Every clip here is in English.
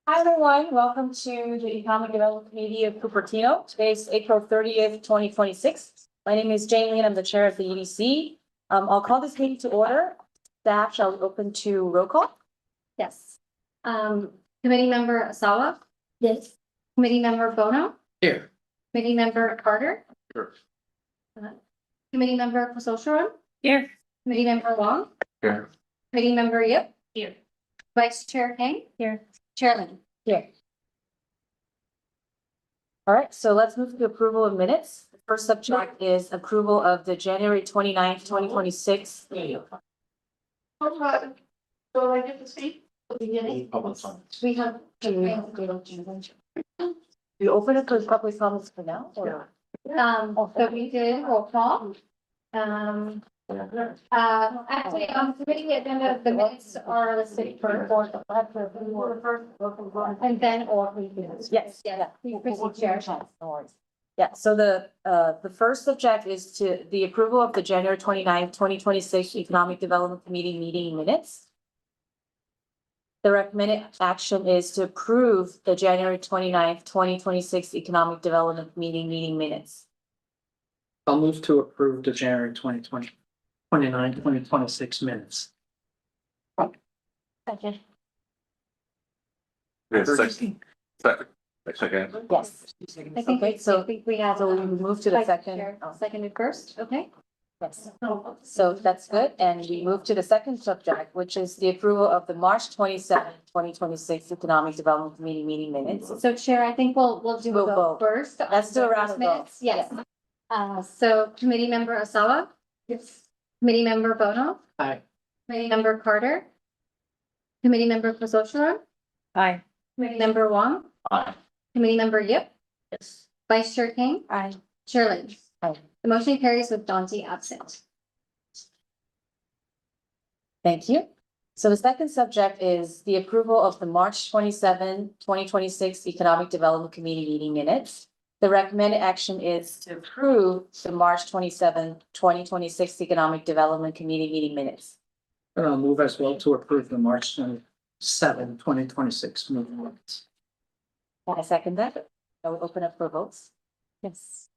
Hi, everyone. Welcome to the Economic Development Committee of Cupertino. Today is April 30th, 2026. My name is Jane Lee, and I'm the chair of the EDC. I'll call this meeting to order. Staff shall open to roll call. Yes. Committee member Asawa? Yes. Committee member Bono? Here. Committee member Carter? Here. Committee member Kososhiro? Here. Committee member Wong? Here. Committee member Yip? Here. Vice Chair Kang? Here. Chair Lin? Here. All right, so let's move to approval of minutes. The first subject is approval of the January 29th, 2026. So I get to speak? We have. You open it for public comments for now? Or? So we did roll call. Actually, on the committee agenda, the minutes are listed for and then or we do. Yes. Yeah, we proceed, Chair. No worries. Yeah, so the first subject is to the approval of the January 29th, 2026 Economic Development Committee meeting minutes. The recommended action is to approve the January 29th, 2026 Economic Development meeting minutes. I'll move to approve the January 2026 minutes. Second. Second. Second. Yes. I think, Okay, so I think we have. so we move to the Vice second. Chair Seconded first, okay? Yes. So that's good. And we move to the second subject, which is the approval of the March 27th, 2026 Economic Development Committee meeting minutes. So Chair, I think we'll do a We'll vote vote. first. on Let's do a the round of minutes. votes. Yes. So committee member Asawa? Yes. Committee member Bono? Aye. Committee member Carter? Committee member Kososhiro? Aye. Committee member Wong? Aye. Committee member Yip? Yes. Vice Chair King? Aye. Chair Lin? Aye. The motion carries with Dante absent. Thank you. So the second subject is the approval of the March 27, 2026 Economic Development Committee meeting minutes. The recommended action is to approve the March 27, 2026 Economic Development Committee meeting minutes. And I'll move as well to approve the March 27, 2026 meeting minutes. I second that. I will open up for votes. Yes.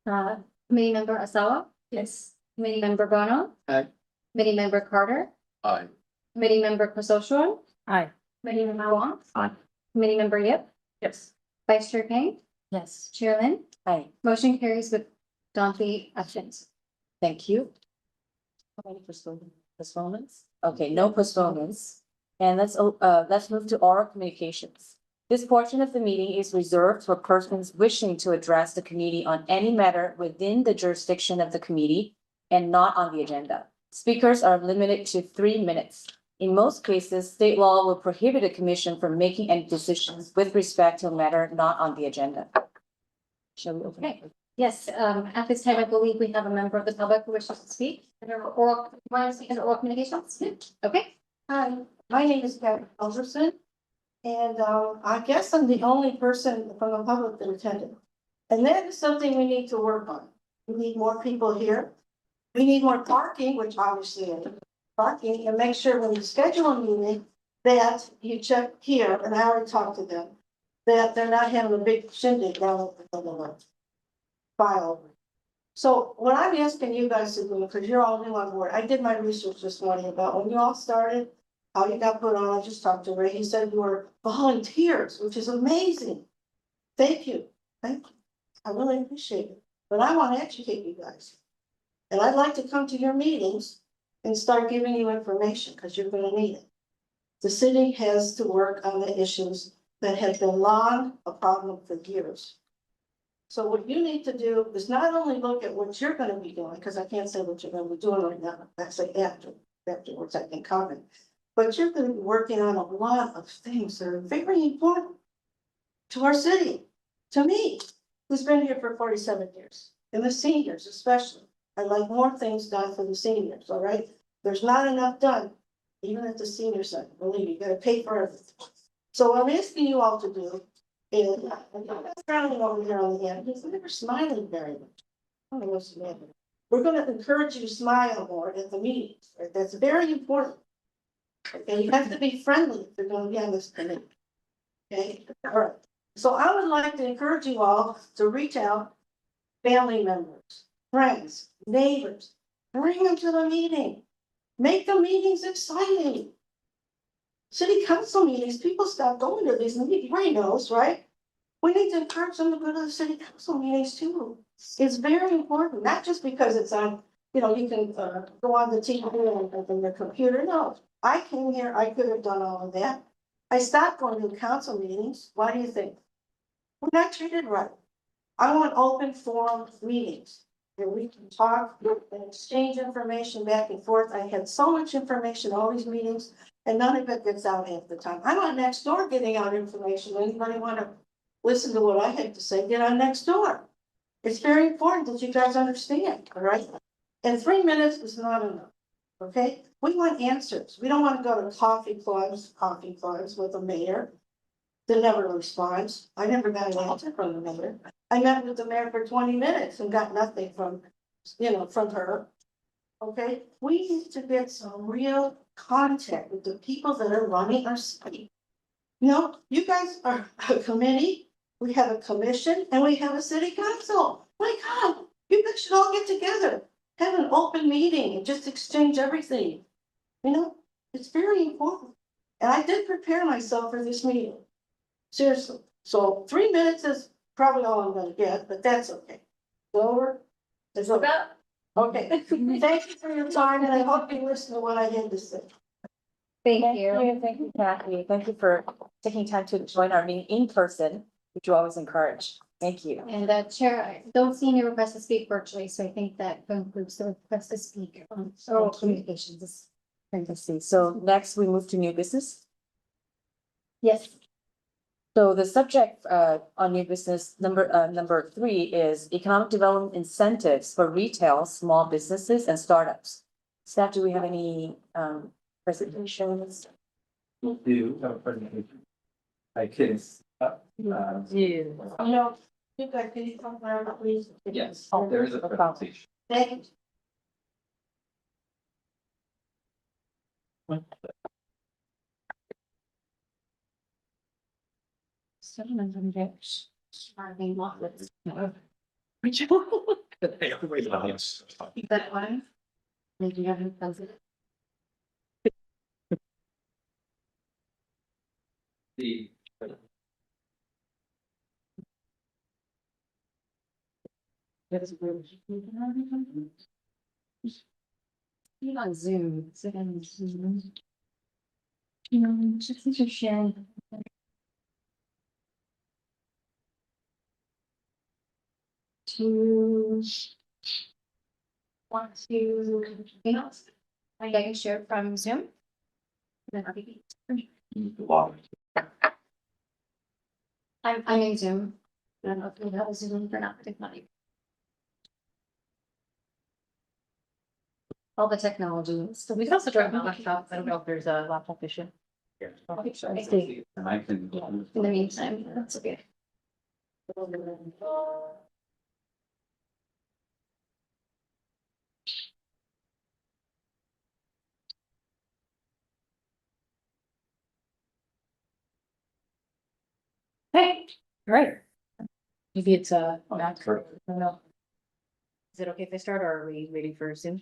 Committee member Asawa? Yes. Committee member Bono? Aye. Committee member Carter? Aye. Committee member Kososhiro? Aye. Committee member Wong? Aye. Committee member Yip? Yes. Vice Chair King? Yes. Chair Lin? Aye. Motion carries with Dante absent. Thank you. How many postponements? Okay, no postponements. And let's move to oral communications. This portion of the meeting is reserved for persons wishing to address the committee on any matter within the jurisdiction of the committee and not on the agenda. Speakers are limited to 3 minutes. In most cases, state law will prohibit a commission from making any decisions with respect to a matter not on the agenda. Shall we open it? Yes, at this time, I believe we have a member of the public who wishes to speak. Oral communications? Okay. Hi, my name is Kevin Alderson. And I guess I'm the only person from the public that attended. And that is something we need to work on. We need more people here. We need more parking, which obviously is parking, and make sure when you schedule a meeting that you check here, and I already talked to them, that they're not having a big shindig down at the file. So what I'm asking you guys to do, because you're all new on board, I did my research this morning about when you all started, how you got put on. I just talked to Ray. He said you were volunteers, which is amazing. Thank you. Thank you. I really appreciate it. But I want to educate you guys. And I'd like to come to your meetings and start giving you information because you're going to need it. The city has to work on the issues that have been long a problem for years. So what you need to do is not only look at what you're going to be doing, because I can't say what you're going to be doing right now. I say afterwards I can comment. But you're going to be working on a lot of things that are very important to our city, to me, who's been here for 47 years, and the seniors especially. I'd like more things done for the seniors, all right? There's not enough done, even at the senior center. Believe me, you gotta pay for everything. So what I'm asking you all to do is, and I'm frowning over here on the end, he's never smiling very much. I don't know what's the matter. We're gonna encourage you to smile more at the meetings, right? That's very important. Okay, you have to be friendly if you're going to be on this committee. Okay, all right. So I would like to encourage you all to reach out, family members, friends, neighbors, bring them to the meeting. Make the meetings exciting. City council meetings, people stop going to these meetings, everybody knows, right? We need to encourage them to go to the city council meetings too. It's very important, not just because it's on, you know, you can go on the TV and your computer. No, I came here, I could have done all of that. I stopped going to council meetings. Why do you think? We're not treated right. I want open forum meetings where we can talk and exchange information back and forth. I had so much information, all these meetings, and none of it gets out half the time. I'm on next door getting out information. Anybody want to listen to what I had to say? Get on next door. It's very important that you guys understand, all right? And 3 minutes is not enough, okay? We want answers. We don't want to go to coffee clubs with the mayor that never responds. I never got an answer from the mayor. I met with the mayor for 20 minutes and got nothing from, from her. Okay, we need to get some real contact with the people that are running our city. You know, you guys are a committee, we have a commission, and we have a city council. My God, you guys should all get together, have an open meeting and just exchange everything. You know, it's very important. And I did prepare myself for this meeting. Seriously, so 3 minutes is probably all I'm gonna get, but that's okay. It's over. It's over. Okay, thank you for your time, and I hope you listen to what I had to say. Thank you. Thank you, Kathy. Thank you for taking time to join our meeting in person, which you always encourage. Thank you. And Chair, I don't see any request to speak virtually, so I think that concludes the request to speak on oral communications. Let's see. So next we move to new business. Yes. So the subject on new business number 3 is economic development incentives for retail, small businesses and startups. Staff, do we have any presentations? We do have a presentation. I can. You know, you guys, can you come around, please? Yes, there is a presentation. Thank you. That one? Maybe you haven't done it. The. You on Zoom. You know, just sharing. Two. Want to, anything else? I can share from Zoom. Then I'll be. I'm in Zoom. I don't know if you have a Zoom or not, if not. All the technology. So we can also try my laptop. I don't know if there's a laptop issue. I see. And I can. In the meantime, that's okay. Hey, right. Maybe it's Matt. I don't know. Is it okay if I start or are we waiting for Zoom?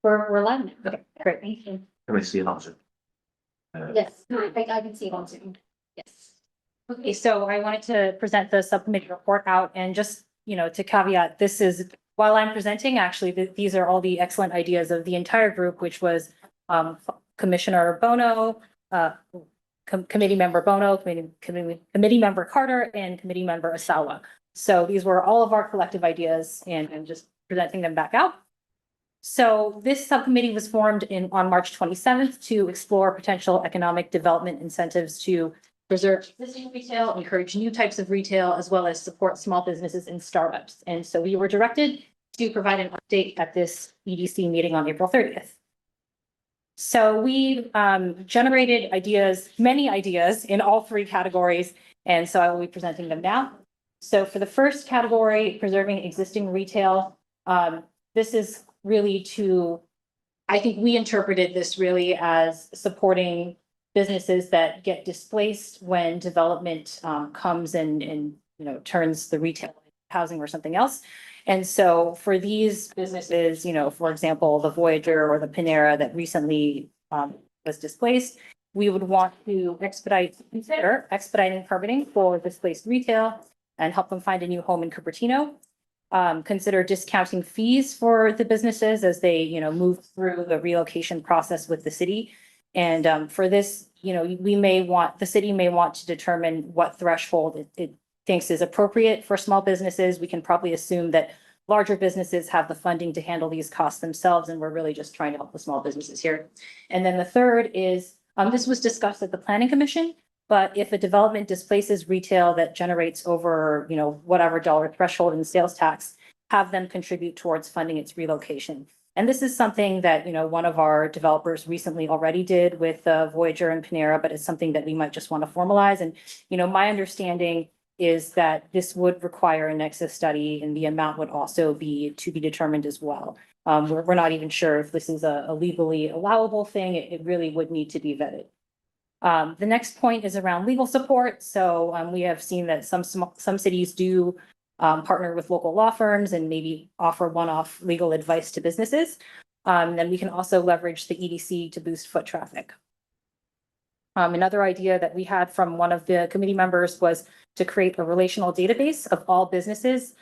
We're live now. Okay, great. Thank you. Can we see it also? Yes, I can see it on Zoom. Yes. Okay, so I wanted to present the subcommittee report out and just, to caveat, this is, while I'm presenting, actually, these are all the excellent ideas of the entire group, which was Commissioner Bono, Committee Member Bono, Committee Member Carter, and Committee Member Asawa. So these were all of our collective ideas and I'm just presenting them back out. So this subcommittee was formed on March 27th to explore potential economic development incentives to preserve existing retail, encourage new types of retail, as well as support small businesses and startups. And so we were directed to provide an update at this EDC meeting on April 30th. So we generated ideas, many ideas in all 3 categories, and so I will be presenting them now. So for the first category, preserving existing retail, this is really I think we interpreted this really as supporting businesses that get displaced when development comes and turns the retail housing or something else. And so for these businesses, for example, the Voyager or the Panera that recently was displaced, we would want to consider expediting permitting for displaced retail and help them find a new home in Cupertino. Consider discounting fees for the businesses as they, move through the relocation process with the city. And for this, the city may want to determine what threshold it thinks is appropriate for small businesses. We can probably assume that larger businesses have the funding to handle these costs themselves, and we're really just trying to help the small businesses here. And then the third is, this was discussed at the Planning Commission, but if a development displaces retail that generates over, whatever dollar threshold in sales tax, have them contribute towards funding its relocation. And this is something that, one of our developers recently already did with Voyager and Panera, but it's something that we might just want to formalize. And, my understanding is that this would require a nexus study, and the amount would also be to be determined as well. We're not even sure if this is a legally allowable thing. It really would need to be vetted. The next point is around legal support. So we have seen that some cities do partner with local law firms and maybe offer one-off legal advice to businesses. Then we can also leverage the EDC to boost foot traffic. Another idea that we had from one of the committee members was to create a relational database of all businesses,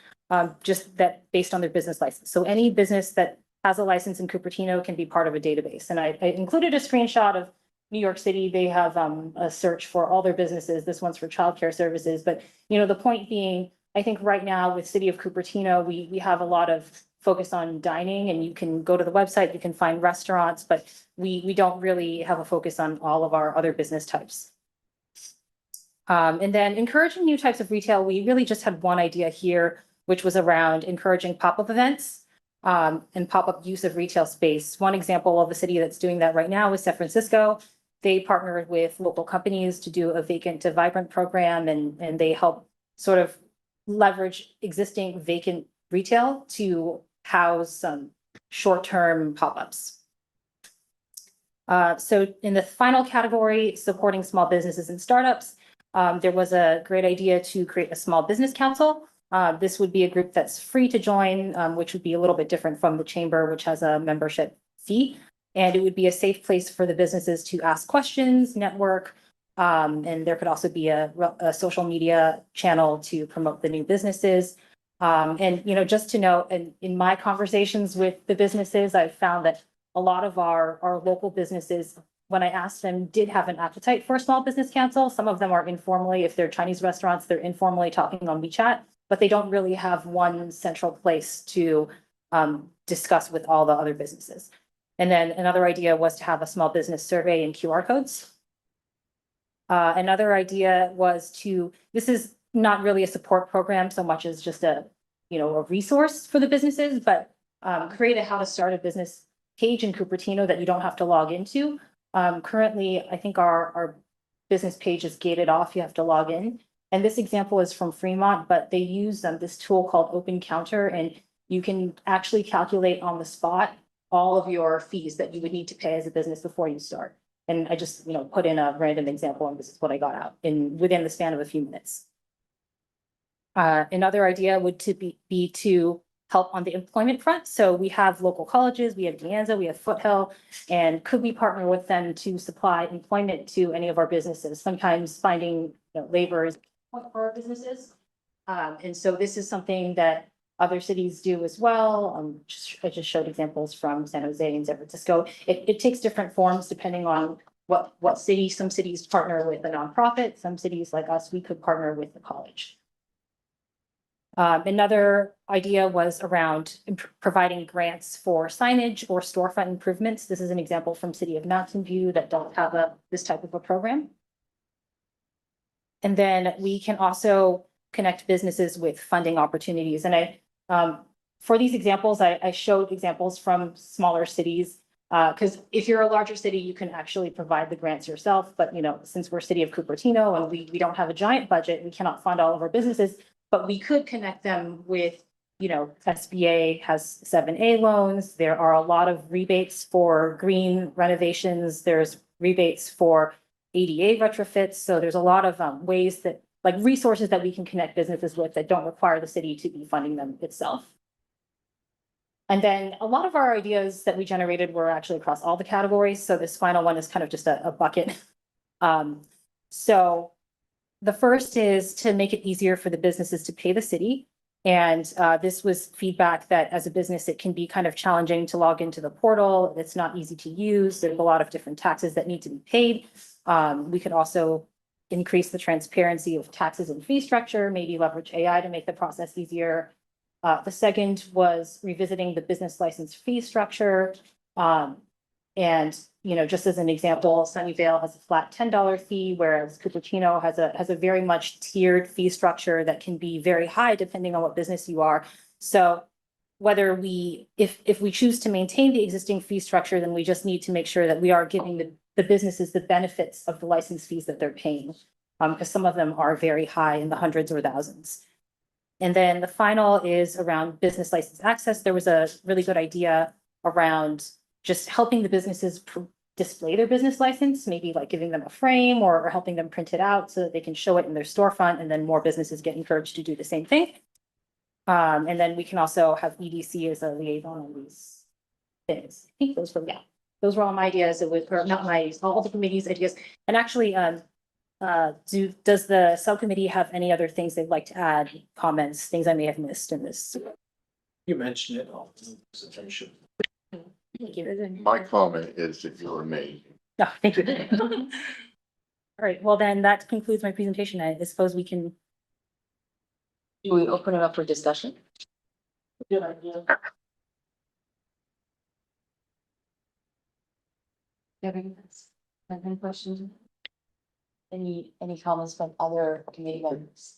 just that based on their business license. So any business that has a license in Cupertino can be part of a database. And I included a screenshot of New York City. They have a search for all their businesses. This one's for childcare services. But, the point being, I think right now with City of Cupertino, we have a lot of focus on dining, and you can go to the website, you can find restaurants, but we don't really have a focus on all of our other business types. And then encouraging new types of retail, we really just had one idea here, which was around encouraging pop-up events and pop-up use of retail space. One example of a city that's doing that right now is San Francisco. They partnered with local companies to do a vacant to vibrant program, and they help sort of leverage existing vacant retail to house some short-term pop-ups. So in the final category, supporting small businesses and startups, there was a great idea to create a small business council. This would be a group that's free to join, which would be a little bit different from the chamber, which has a membership fee. And it would be a safe place for the businesses to ask questions, network, and there could also be a social media channel to promote the new businesses. And, just to note, and in my conversations with the businesses, I've found that a lot of our local businesses, when I asked them, did have an appetite for a small business council. Some of them are informally, if they're Chinese restaurants, they're informally talking on WeChat, but they don't really have one central place to discuss with all the other businesses. And then another idea was to have a small business survey and QR codes. Another idea was this is not really a support program so much as just a resource for the businesses, but create a how to start a business page in Cupertino that you don't have to log into. Currently, I think our business page is gated off. You have to log in. And this example is from Fremont, but they use this tool called Open Counter, and you can actually calculate on the spot all of your fees that you would need to pay as a business before you start. And I just, put in a random example, and this is what I got out within the span of a few minutes. Another idea would be to help on the employment front. So we have local colleges, we have De Anza, we have Foothill, and could we partner with them to supply employment to any of our businesses? Sometimes finding labor is important for our businesses. And so this is something that other cities do as well. I just showed examples from San Jose and San Francisco. It takes different forms depending on what city. Some cities partner with a nonprofit. Some cities like us, we could partner with the college. Another idea was around providing grants for signage or storefront improvements. This is an example from City of Mountain View that don't have this type of a program. And then we can also connect businesses with funding opportunities. And for these examples, I showed examples from smaller cities, because if you're a larger city, you can actually provide the grants yourself. But, since we're City of Cupertino and we don't have a giant budget, we cannot fund all of our businesses, but we could connect them with, SBA has 7A loans. There are a lot of rebates for green renovations. There's rebates for ADA retrofits. So there's a lot of ways that, like resources that we can connect businesses with that don't require the city to be funding them itself. And then a lot of our ideas that we generated were actually across all the categories. So this final one is kind of just a bucket. So the first is to make it easier for the businesses to pay the city. And this was feedback that as a business, it can be kind of challenging to log into the portal. It's not easy to use. There's a lot of different taxes that need to be paid. We could also increase the transparency of taxes and fee structure, maybe leverage AI to make the process easier. The second was revisiting the business license fee structure. And, you know, just as an example, Sunnyvale has a flat $10 fee, whereas Cupertino has a very much tiered fee structure that can be very high depending on what business you are. So whether if we choose to maintain the existing fee structure, then we just need to make sure that we are giving the businesses the benefits of the license fees that they're paying. Because some of them are very high in the hundreds or thousands. And then the final is around business license access. There was a really good idea around just helping the businesses display their business license, maybe like giving them a frame or helping them print it out so that they can show it in their storefront, and then more businesses get encouraged to do the same thing. And then we can also have EDC as a liaison on these things. I think those were all my ideas. It was, or not my, all the committee's ideas. And actually, does the subcommittee have any other things they'd like to add, comments, things I may have missed in this? You mentioned it all in the presentation. Thank you. My comment is that you're amazing. Oh, thank you. All right, well then that concludes my presentation. I suppose we can. Do we open it up for discussion? Good idea. Any questions? Any comments from other committee members?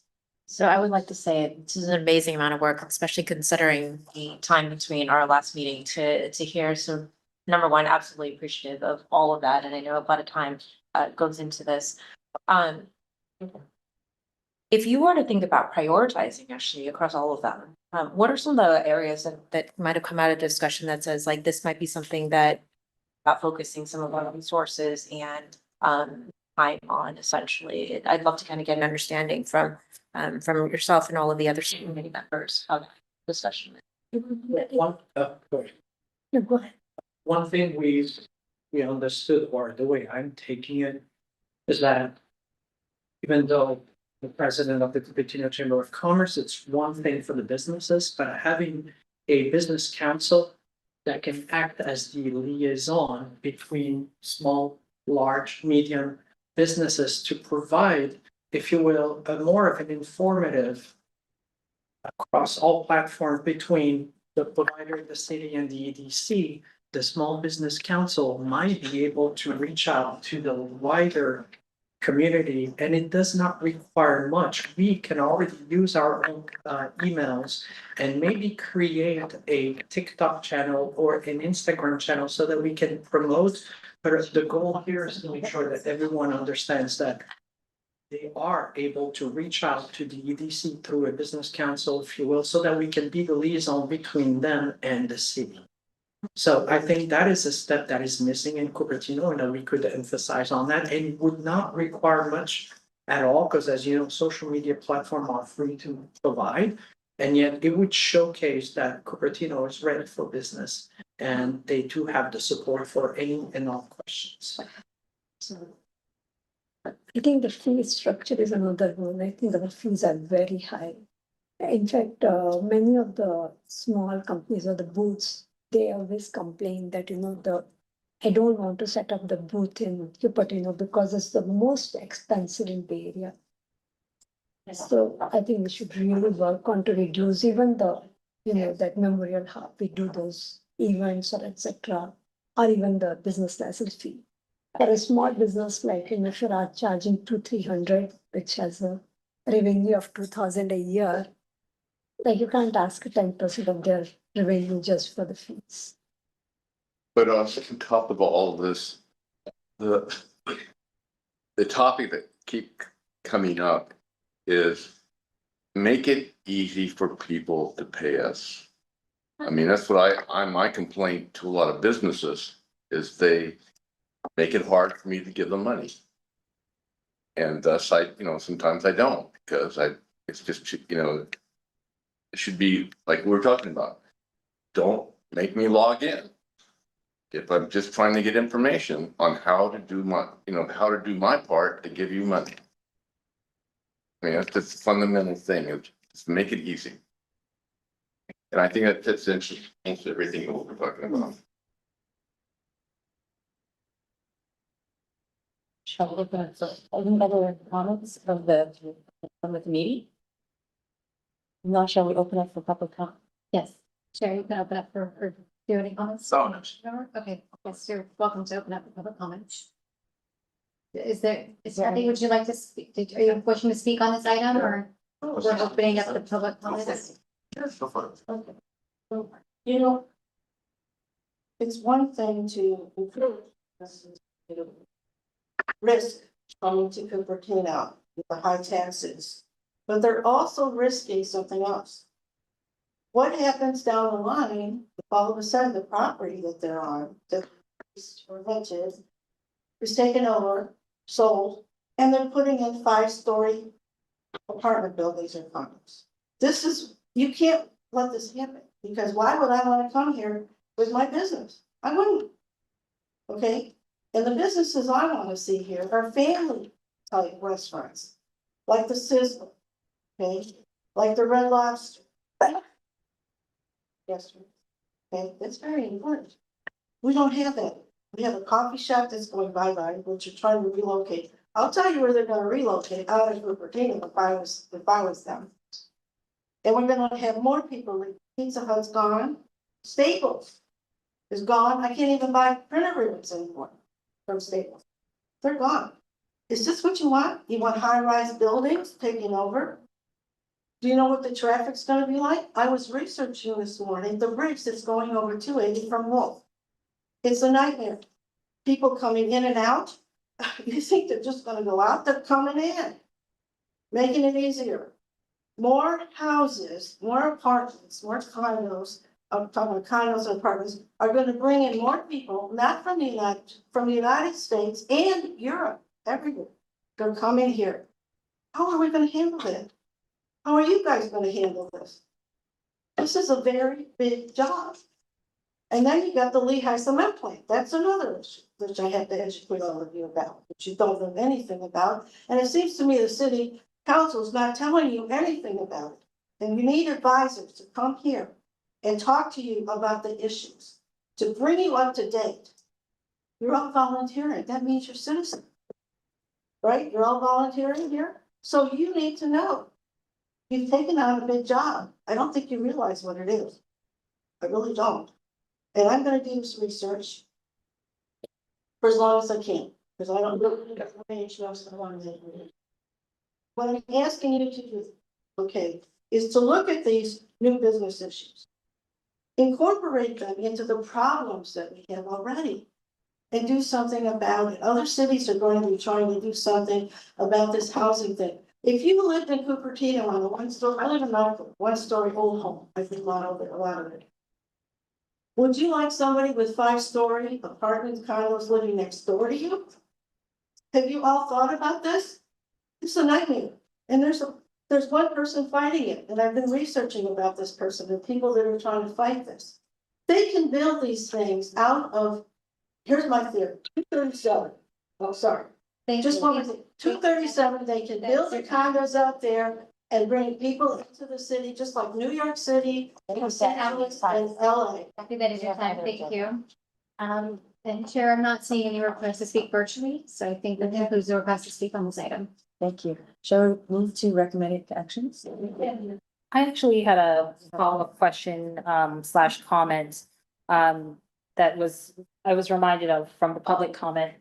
So I would like to say this is an amazing amount of work, especially considering the time between our last meeting to hear. So number one, absolutely appreciative of all of that. And I know a lot of time goes into this. If you were to think about prioritizing actually across all of them, what are some of the areas that might have come out of discussion that says like this might be something that about focusing some of our resources and time on essentially? I'd love to kind of get an understanding from yourself and all of the other committee members of the discussion. Go ahead. One thing we understood, or the way I'm taking it, is that even though the president of the Cupertino Chamber of Commerce, it's one thing for the businesses, but having a business council that can act as the liaison between small, large, medium businesses to provide, if you will, a more of an informative across all platforms between the provider, the city, and the EDC. The Small Business Council might be able to reach out to the wider community, and it does not require much. We can already use our own emails and maybe create a TikTok channel or an Instagram channel so that we can promote. But the goal here is to make sure that everyone understands that they are able to reach out to the EDC through a business council, if you will, so that we can be the liaison between them and the city. So I think that is a step that is missing in Cupertino, and that we could emphasize on that, and it would not require much at all, because as you know, social media platforms are free to provide. And yet it would showcase that Cupertino is ready for business, and they do have the support for any and all questions. I think the fee structure is another one. I think the fees are very high. In fact, many of the small companies or the booths, they always complain that, I don't want to set up the booth in Cupertino because it's the most expensive in Bay Area. So I think we should really work on to reduce even the, that Memorial Hub, we do those events or etc. Or even the business license fee. For a small business, like, if you are charging 200-300, which has a revenue of 2,000 a year, like you can't ask 10% of their revenue just for the fees. But on top of all of this, the topic that keep coming up is make it easy for people to pay us. I mean, that's what my complaint to a lot of businesses is they make it hard for me to give them money. And thus sometimes I don't, because it's just, it should be like we were talking about. Don't make me log in. If I'm just trying to get information on how to do my part to give you money. I mean, that's the fundamental thing, is just make it easy. And I think that fits into everything that we're talking about. Shall we open it for any other comments from the meeting? Now, shall we open up for public comment? Yes, Sherry, you can open up for, do you have any comments? Oh, no. Sure. Okay, yes, you're welcome to open up for public comments. Kathy, would you like to speak, are you wishing to speak on this item, or we're opening up the public comments? You know, it's one thing to encourage risk coming to Cupertino with the high taxes, but they're also risking something else. What happens down the line if all of a sudden the property that they're on, that is rented, is taken over, sold, and they're putting in 5-story apartment buildings or condos? You can't let this happen, because why would I want to come here with my business? I wouldn't. Okay, and the businesses I want to see here are family type restaurants, like the Sizzler, okay, like the Red Lobster. Yes, okay, that's very important. We don't have that. We have a coffee shop that's going bye-bye, which are trying to relocate. I'll tell you where they're gonna relocate, out of Cupertino if I was them. And we're gonna have more people, like Pizza Hut's gone, Staples is gone, I can't even buy printer ribbons anymore from Staples. They're gone. Is this what you want? You want high-rise buildings taking over? Do you know what the traffic's gonna be like? I was researching this morning, the bridge that's going over 280 from Wolf. It's a nightmare. People coming in and out, you think they're just gonna go out, they're coming in. Making it easier. More houses, more apartments, more condos, I'm talking condos and apartments, are gonna bring in more people, not from the United States and Europe, everywhere. They're coming here. How are we gonna handle that? How are you guys gonna handle this? This is a very big job. And then you got the Lehigh cement plant, that's another issue, which I have to educate all of you about, which you don't know anything about. And it seems to me the city council is not telling you anything about it. And you need advisors to come here and talk to you about the issues, to bring you up to date. You're all volunteering, that means you're citizens. Right, you're all volunteering here, so you need to know. You've taken on a big job, I don't think you realize what it is. I really don't. And I'm gonna do some research for as long as I can, because I don't know age knows the one that. What I'm asking you to do, okay, is to look at these new business issues. Incorporate them into the problems that we have already. And do something about it. Other cities are going to be trying to do something about this housing thing. If you lived in Cupertino on a one-story, I live in a one-story old home, I think a lot of it. Would you like somebody with 5-story apartments, condos living next door to you? Have you all thought about this? It's a nightmare. And there's one person fighting it, and I've been researching about this person and people that are trying to fight this. They can build these things out of, here's my theory, 237. Oh, sorry. Just one more thing, 237, they can build the condos out there and bring people into the city, just like New York City, Los Angeles, and LA. Happy that is your time, thank you. And Chair, I'm not seeing any requests to speak virtually, so I think that concludes the request to speak on this item. Thank you. Shall we move to recommended actions? I actually had a follow-up question, slash comment, that I was reminded of from the public comment.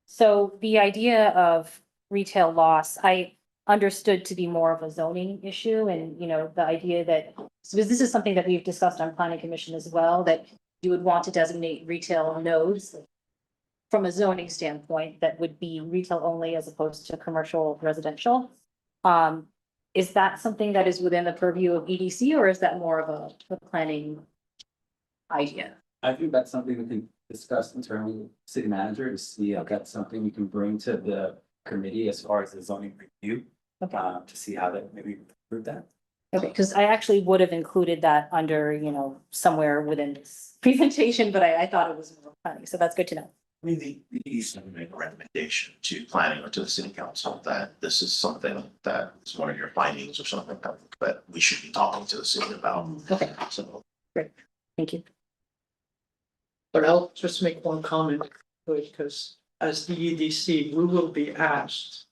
So the idea of retail loss, I understood to be more of a zoning issue, and, the idea that, so this is something that we've discussed on planning commission as well, that you would want to designate retail nodes from a zoning standpoint that would be retail only as opposed to commercial residential. Is that something that is within the purview of EDC, or is that more of a planning idea? I think that's something we can discuss internally with city manager to see if that's something we can bring to the committee as far as the zoning review, Okay. to see how that maybe improve that. Okay, because I actually would have included that under, somewhere within this presentation, but I thought it was more funny, so that's good to know. I mean, the easy to make a recommendation to planning or to the city council that this is something that is one of your findings or something that we should be talking to the city about. Okay, So thank you. But I'll just make one comment, because as the EDC, we will be asked,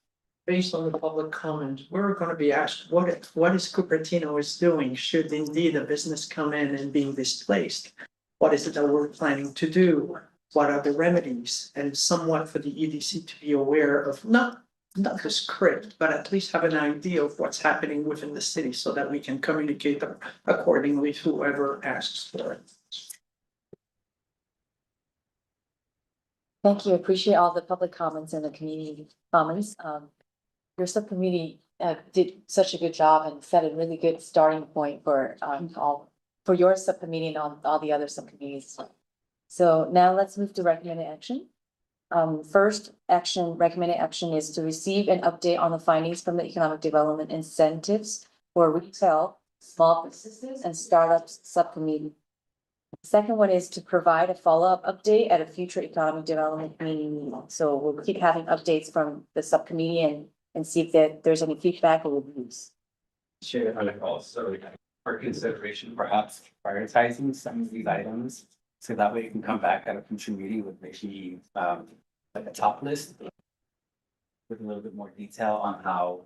based on the public comment, we're gonna be asked, what is Cupertino is doing? Should indeed a business come in and being displaced? What is it that we're planning to do? What are the remedies? And somewhat for the EDC to be aware of, not the script, but at least have an idea of what's happening within the city so that we can communicate accordingly to whoever asks for it. Thank you. Appreciate all the public comments and the community comments. Your subcommittee did such a good job and set a really good starting point for for your subcommittee and all the other subcommittees. So now let's move to recommended action. First recommended action is to receive an update on the findings from the economic development incentives for retail, small businesses and startups subcommittee. Second one is to provide a follow-up update at a future economic development meeting. So we'll keep having updates from the subcommittee and see if there's any feedback or reviews. Chair, I like also for consideration, perhaps prioritizing some of these items. So that way you can come back at a future meeting with maybe like a top list. With a little bit more detail on how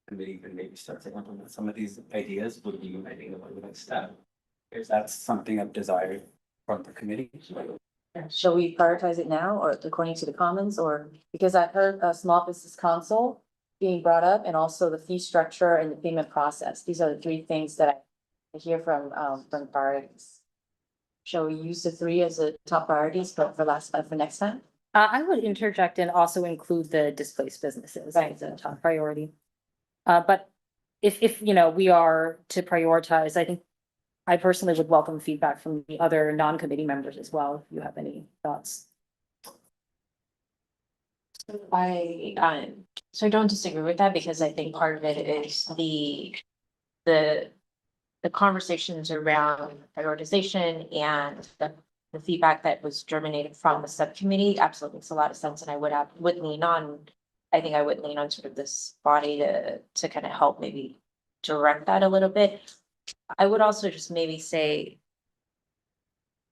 committee can maybe start to implement some of these ideas would be, I think, the next step. If that's something of desire from the committee. Shall we prioritize it now or according to the comments, or because I heard a small business council being brought up and also the fee structure and the payment process. These are the three things that I hear from priorities. Shall we use the three as the top priorities for next time? I would interject and also include the displaced businesses Right. as a top priority. But if we are to prioritize, I think I personally would welcome feedback from the other non-committee members as well, if you have any thoughts. So I don't disagree with that because I think part of it is the conversations around prioritization and the feedback that was germinated from the subcommittee absolutely makes a lot of sense, and I would lean on sort of this body to kind of help maybe direct that a little bit. I would also just maybe say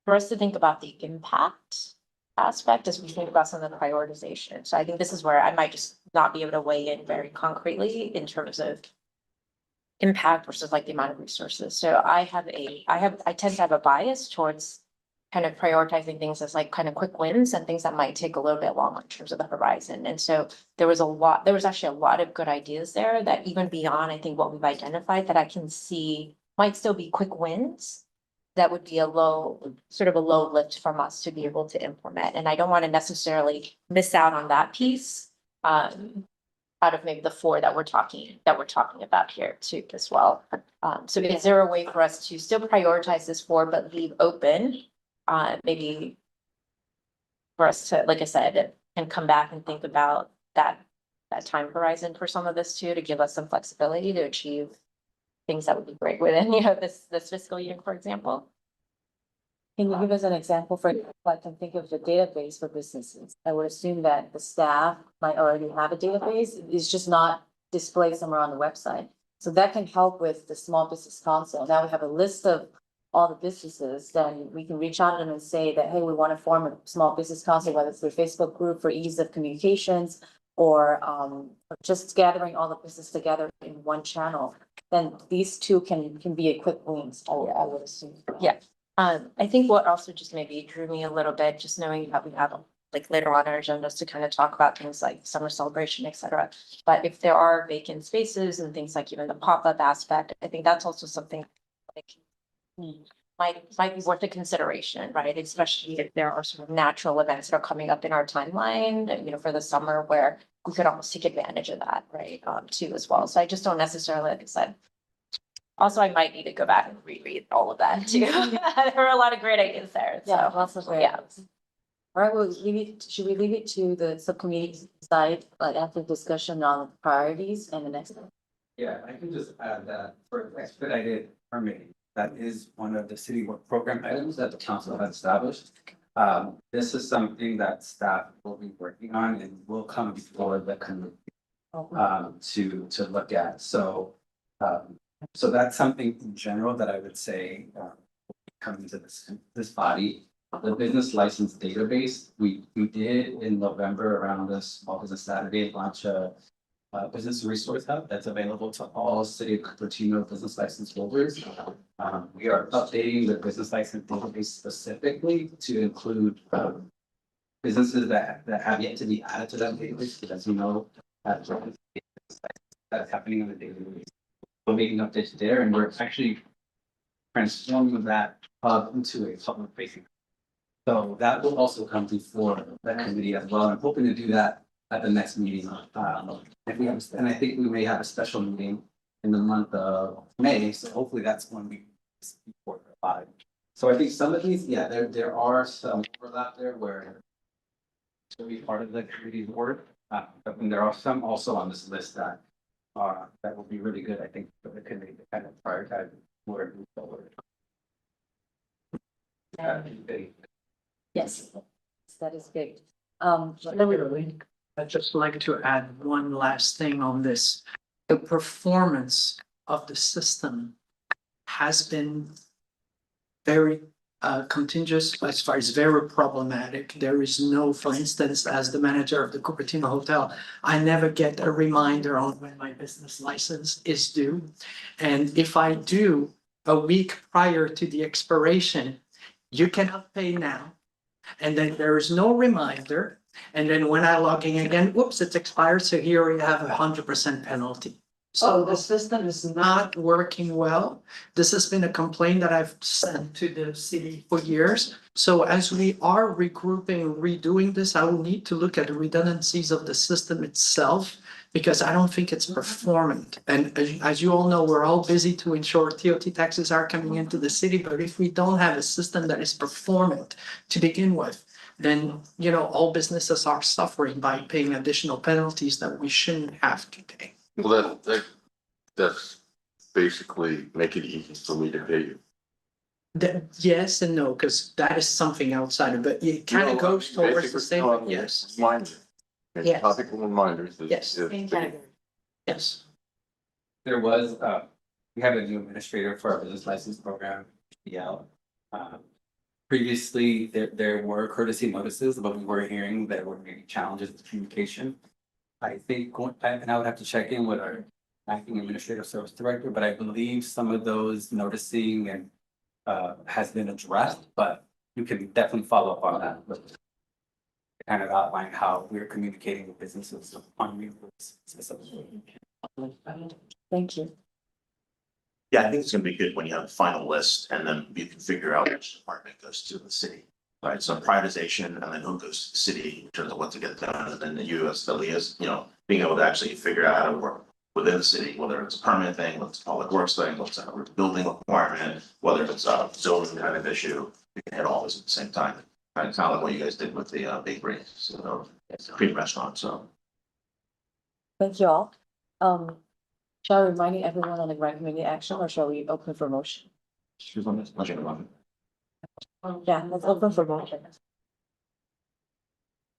for us to think about the impact aspect as we think about some of the prioritization. So I think this is where I might just not be able to weigh in very concretely in terms of impact versus like the amount of resources. So I tend to have a bias towards kind of prioritizing things as like kind of quick wins and things that might take a little bit longer in terms of the horizon. And so there was actually a lot of good ideas there that even beyond, I think, what we've identified that I can see might still be quick wins. That would be a low lift from us to be able to implement. And I don't want to necessarily miss out on that piece. Out of maybe the four that we're talking about here too as well. So is there a way for us to still prioritize this four, but leave open, maybe for us to, like I said, and come back and think about that time horizon for some of this too, to give us some flexibility to achieve things that would be great within, this fiscal year, for example. Can you give us an example for, I can think of the database for businesses? I would assume that the staff might already have a database, it's just not displayed somewhere on the website. So that can help with the small business council. Now we have a list of all the businesses, then we can reach out to them and say that, hey, we want to form a small business council, whether it's their Facebook group for ease of communications or just gathering all the business together in one channel. Then these two can be a quick wins, I would assume. Yeah. I think what also just maybe drew me a little bit, just knowing that we have like later on our agendas to kind of talk about things like summer celebration, et cetera. But if there are vacant spaces and things like even the pop-up aspect, I think that's also something like might be worth a consideration, right? Especially if there are sort of natural events that are coming up in our timeline, for the summer where we could almost take advantage of that, right? Too as well. So I just don't necessarily, like I said. Also, I might need to go back and reread all of that too. There were a lot of great ideas there. Yeah, So lots of great. yeah. ideas. All right, well, should we leave it to the subcommittee to decide, like after discussion on priorities and the next? Yeah, I can just add that for expedited permitting, that is one of the city work program items that the council has established. This is something that staff will be working on and will come before the committee to look at. So that's something in general that I would say coming to this body. The business license database, we did in November around the Small Business Saturday launch a business resource hub that's available to all city of Cupertino business license holders. We are updating the business license database specifically to include businesses that have yet to be added to that database, because as you know, that's happening on the daily basis. We're making updates there, and we're actually transforming that hub into a public facing. So that will also come before the committee as well. I'm hoping to do that at the next meeting. And I think we may have a special meeting in the month of May, so hopefully that's when we speak for five. So I think some of these, yeah, there are some overlap there where to be part of the committee's work, but then there are some also on this list that will be really good, I think, for the committee to kind of prioritize where to move forward. Yes, that is good. I'd just like to add one last thing on this. The performance of the system has been very contingent, as far as very problematic. There is no, for instance, as the manager of the Cupertino Hotel, I never get a reminder on when my business license is due. And if I do a week prior to the expiration, you cannot pay now. And then there is no reminder. And then when I log in again, whoops, it's expired. So here we have 100% penalty. So the system is not working well. This has been a complaint that I've sent to the city for years. So as we are regrouping and redoing this, I will need to look at the redundancies of the system itself, because I don't think it's performant. And as you all know, we're all busy to ensure TOT taxes are coming into the city. But if we don't have a system that is performant to begin with, then, you know, all businesses are suffering by paying additional penalties that we shouldn't have to pay. Well, that's basically make it easy for me to pay you. Yes and no, because that is something outside of it. It kind of goes towards the same, yes. Reminder. Yes. Topical reminders. Yes. Yes. There was, we have a new administrator for our business license program, PL. Previously, there were courtesy notices, but we were hearing there were maybe challenges with communication. I think, and I would have to check in with our acting administrative service director, but I believe some of those noticing and has been addressed, but you can definitely follow up on that. Kind of outline how we're communicating with businesses on new specifically. Thank you. Yeah, I think it's gonna be good when you have a final list and then you can figure out which department goes to the city. Right, so privatization and then who goes to the city in terms of what to get done, and then the US, the LEAs, you know, being able to actually figure out how to work within the city, whether it's a permanent thing, whether it's a public works thing, whether it's a building requirement, whether it's a zoning kind of issue, you can hit all this at the same time. Kind of like what you guys did with the bakery, so Cream restaurant, so. Thank you all. Shall I remind everyone on the recommended action, or shall we open for motion? She's on this, motion. Yeah, let's open for motion.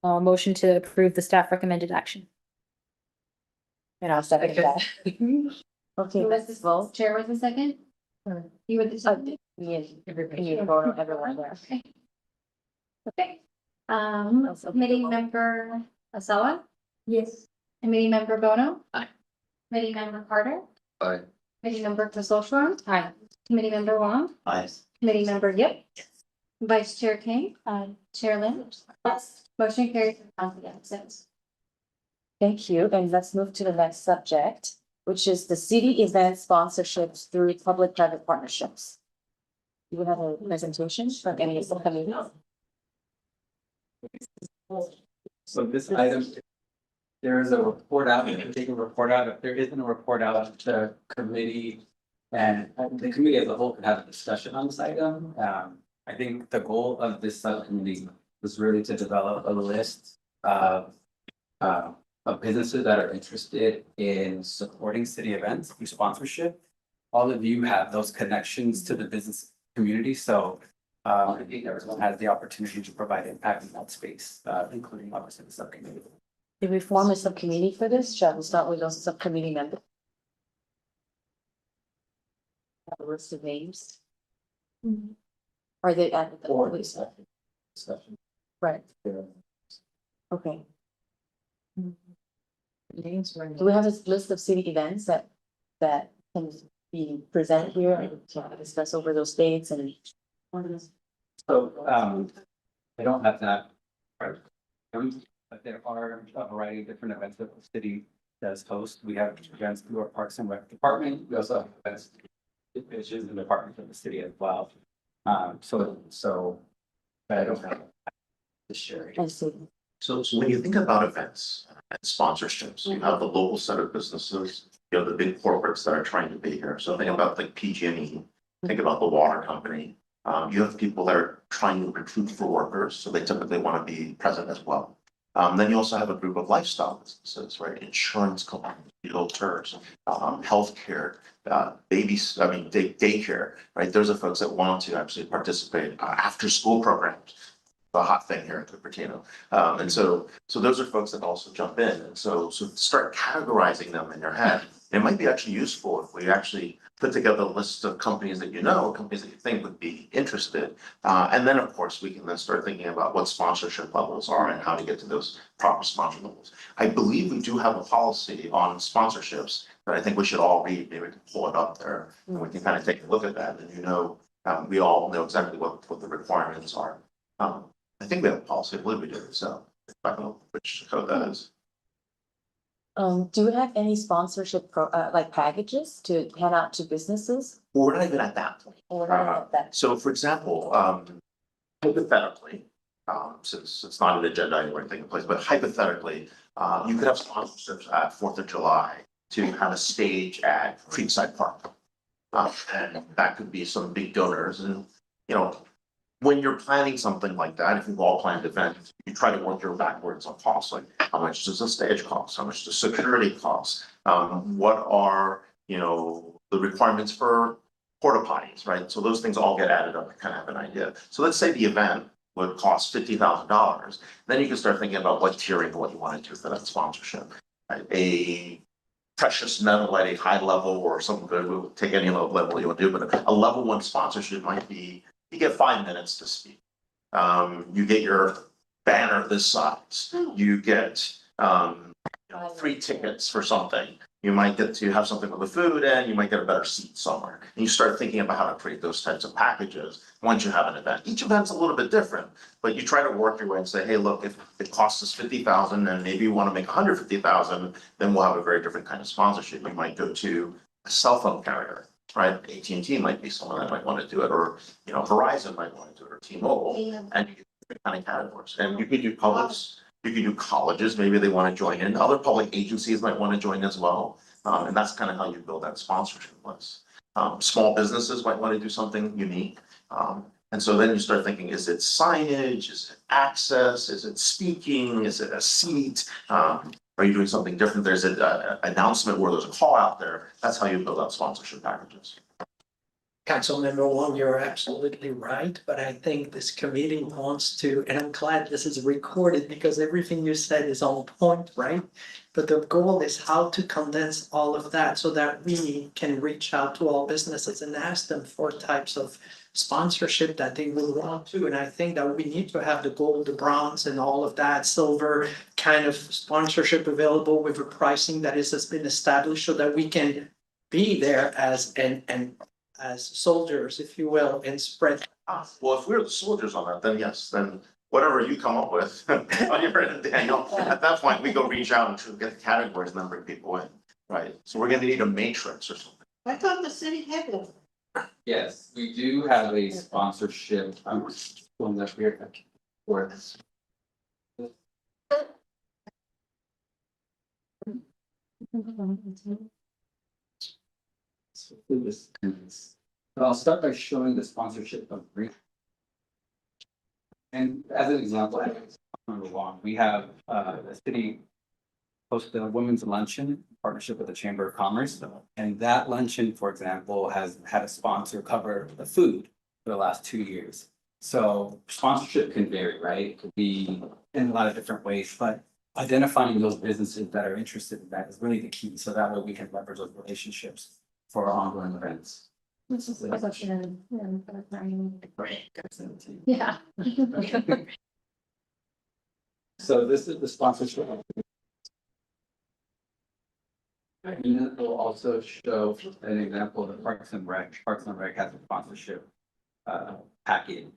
Motion to approve the staff recommended action. And I'll second that. Okay, let's vote. Chair was the second? You were the second? Yes, everyone there. Okay. Okay. Committee member Asawa, Yes. committee member Bono. Aye. Committee member Carter, Aye. committee member Casultron, Aye. committee member Wong, Aye. committee member Yip, vice chair King, chair Lynn. Motion carries with confidence. Thank you, and let's move to the next subject, which is the city event sponsorships through public-private partnerships. Do you have a presentation from any of the committee? So this item, there is a report out, you can take a report out, if there isn't a report out, the committee and the committee as a whole could have a discussion on this item. I think the goal of this subcommittee was really to develop a list of businesses that are interested in supporting city events through sponsorship. All of you have those connections to the business community, so I think everyone has the opportunity to provide impact in that space, including obviously the subcommittee. Did we form a subcommittee for this? Shall we start with those subcommittee members? Have a list of names. Are they at the Or please? discussion. Right, Yeah. okay. Do we have a list of city events that can be presented here and to discuss over those dates and? So, I don't have that. Right. But there are a variety of different events that the city does host. We have events through our Parks and Rec department. We also have events. Which is the department of the city as well. But I don't have to share it. I see. So when you think about events and sponsorships, you have the local set of businesses, you have the big corporates that are trying to be here. So think about like PG&E, think about the water company. You have people that are trying to recruit for workers, so they typically want to be present as well. Then you also have a group of lifestyle businesses, right? Insurance companies, realtors, healthcare, daycare, right? Those are folks that want to actually participate after school programs. A hot thing here in Cupertino. And so those are folks that also jump in. And so start categorizing them in your head. It might be actually useful if we actually put together a list of companies that you know, companies that you think would be interested. And then of course, we can then start thinking about what sponsorship levels are and how to get to those proper sponsor levels. I believe we do have a policy on sponsorships that I think we should all read. Maybe we can pull it up there and we can kind of take a look at that. And we all know exactly what the requirements are. I think we have a policy, I believe we do, so I don't know which code that is. Do we have any sponsorship like packages to hand out to businesses? Well, we're not even at that point. Or not that? So for example, hypothetically, since it's not an agenda anywhere taking place, but hypothetically, you could have sponsorships at 4th of July to have a stage at Creekside Park. And that could be some big donors and, when you're planning something like that, if you've all planned events, you try to work your backwards on costs, like how much does a stage cost? How much does security cost? What are, the requirements for porta potties, right? So those things all get added up to kind of have an idea. So let's say the event would cost $50,000. Then you can start thinking about what tiering, what you want to do for that sponsorship. Right? A precious metal at a high level or something good, we'll take any level you want to do, but a level 1 sponsorship might be you get 5 minutes to speak. You get your banner this size. You get 3 tickets for something. You might get to have something with the food and you might get a better seat somewhere. And you start thinking about how to create those types of packages once you have an event. Each event's a little bit different, but you try to work your way and say, hey, look, if it costs us $50,000 and maybe you want to make $150,000, then we'll have a very different kind of sponsorship. You might go to a cell phone carrier. Right, AT&T might be someone that might want to do it, or Verizon might want to do it, or T-Mobile, and you get different kind of categories. And you could do publics, you could do colleges, maybe they want to join in. Other public agencies might want to join as well, and that's kind of how you build that sponsorship list. Small businesses might want to do something unique, and so then you start thinking: is it signage? Is it access? Is it speaking? Is it a seat? Are you doing something different? There's an announcement where there's a call out there. That's how you build out sponsorship packages. Councilmember Wong, you're absolutely right, but I think this committee wants to, and I'm glad this is recorded because everything you said is on point, right? But the goal is how to condense all of that so that we can reach out to all businesses and ask them for types of sponsorship that they will want to. And I think that we need to have the gold, the bronze and all of that silver kind of sponsorship available with a pricing that has been established so that we can be there as as soldiers, if you will, and spread. Well, if we're the soldiers on that, then yes, then whatever you come up with on your end, Daniel, at that point, we go reach out and try to get the categories and then bring people in, right? So we're gonna need a matrix or something. I thought the city had one. Yes, we do have a sponsorship, one that we're for this. But I'll start by showing the sponsorship of green. And as an example, number one, we have the city host a women's luncheon in partnership with the Chamber of Commerce. And that luncheon, for example, has had a sponsor cover the food for the last 2 years. So sponsorship can vary, right? It could be in a lot of different ways, but identifying those businesses that are interested in that is really the key. So that way we can leverage those relationships for our ongoing events. This is a question. Yeah. So this is the sponsorship. And it will also show an example of the Parks and Rec. Parks and Rec has a sponsorship package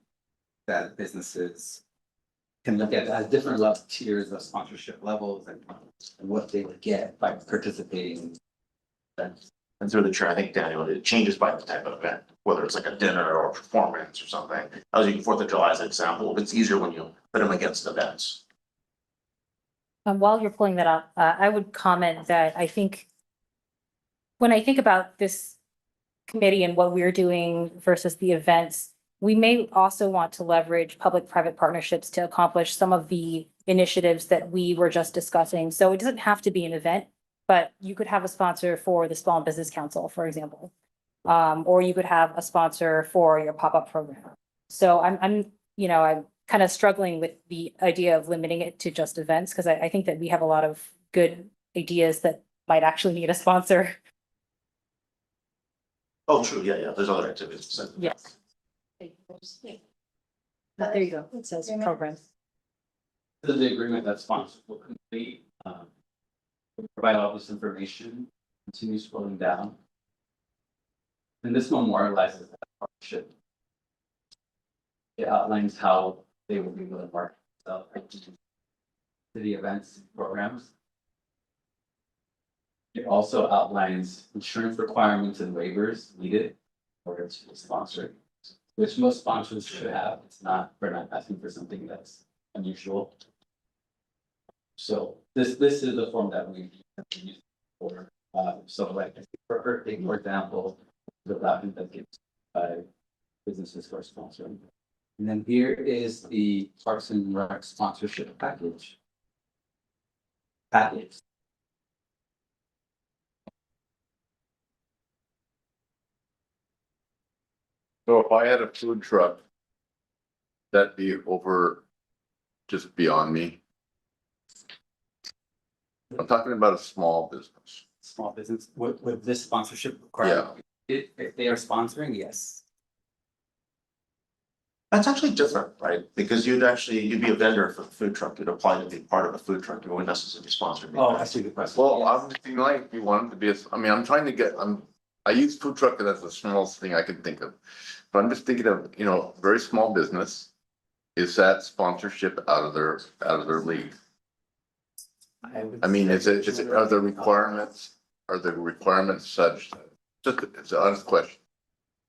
that businesses can look at as different level tiers of sponsorship levels and what they would get by participating. And through the chair, I think, Daniel, it changes by the type of event, whether it's like a dinner or a performance or something. I was using Fourth of July as an example. It's easier when you put them against events. While you're pulling that up, I would comment that I think when I think about this committee and what we're doing versus the events, we may also want to leverage public-private partnerships to accomplish some of the initiatives that we were just discussing. So it doesn't have to be an event, but you could have a sponsor for the Small Business Council, for example. Or you could have a sponsor for your pop-up program. So I'm kind of struggling with the idea of limiting it to just events, because I think that we have a lot of good ideas that might actually need a sponsor. Oh, true, yeah, there's other activities. Yes. There you go. It says program. This is the agreement that sponsors will complete. Provide all this information, continue scrolling down. And this memorializes that partnership. It outlines how they will be able to market themselves to the events, programs. It also outlines insurance requirements and waivers needed in order to sponsor, which most sponsors should have. We're not asking for something that's unusual. So this is the form that we use for, so like for example, the document that gives businesses for sponsoring. And then here is the Parks and Rec sponsorship package. So if I had a food truck, that'd be just beyond me. I'm talking about a small business. Small business with this sponsorship requirement. If they are sponsoring, yes. That's actually different, right? Because you'd be a vendor for the food truck. You'd apply to be part of a food truck. You wouldn't necessarily sponsor. Oh, I see the question. Well, Yes. I'm thinking like, if you want it to be, I'm trying to get, I use food truck because that's the smallest thing I can think of. But I'm just thinking of, very small business. Is that sponsorship out of their league? I mean, are the requirements such, it's an honest question.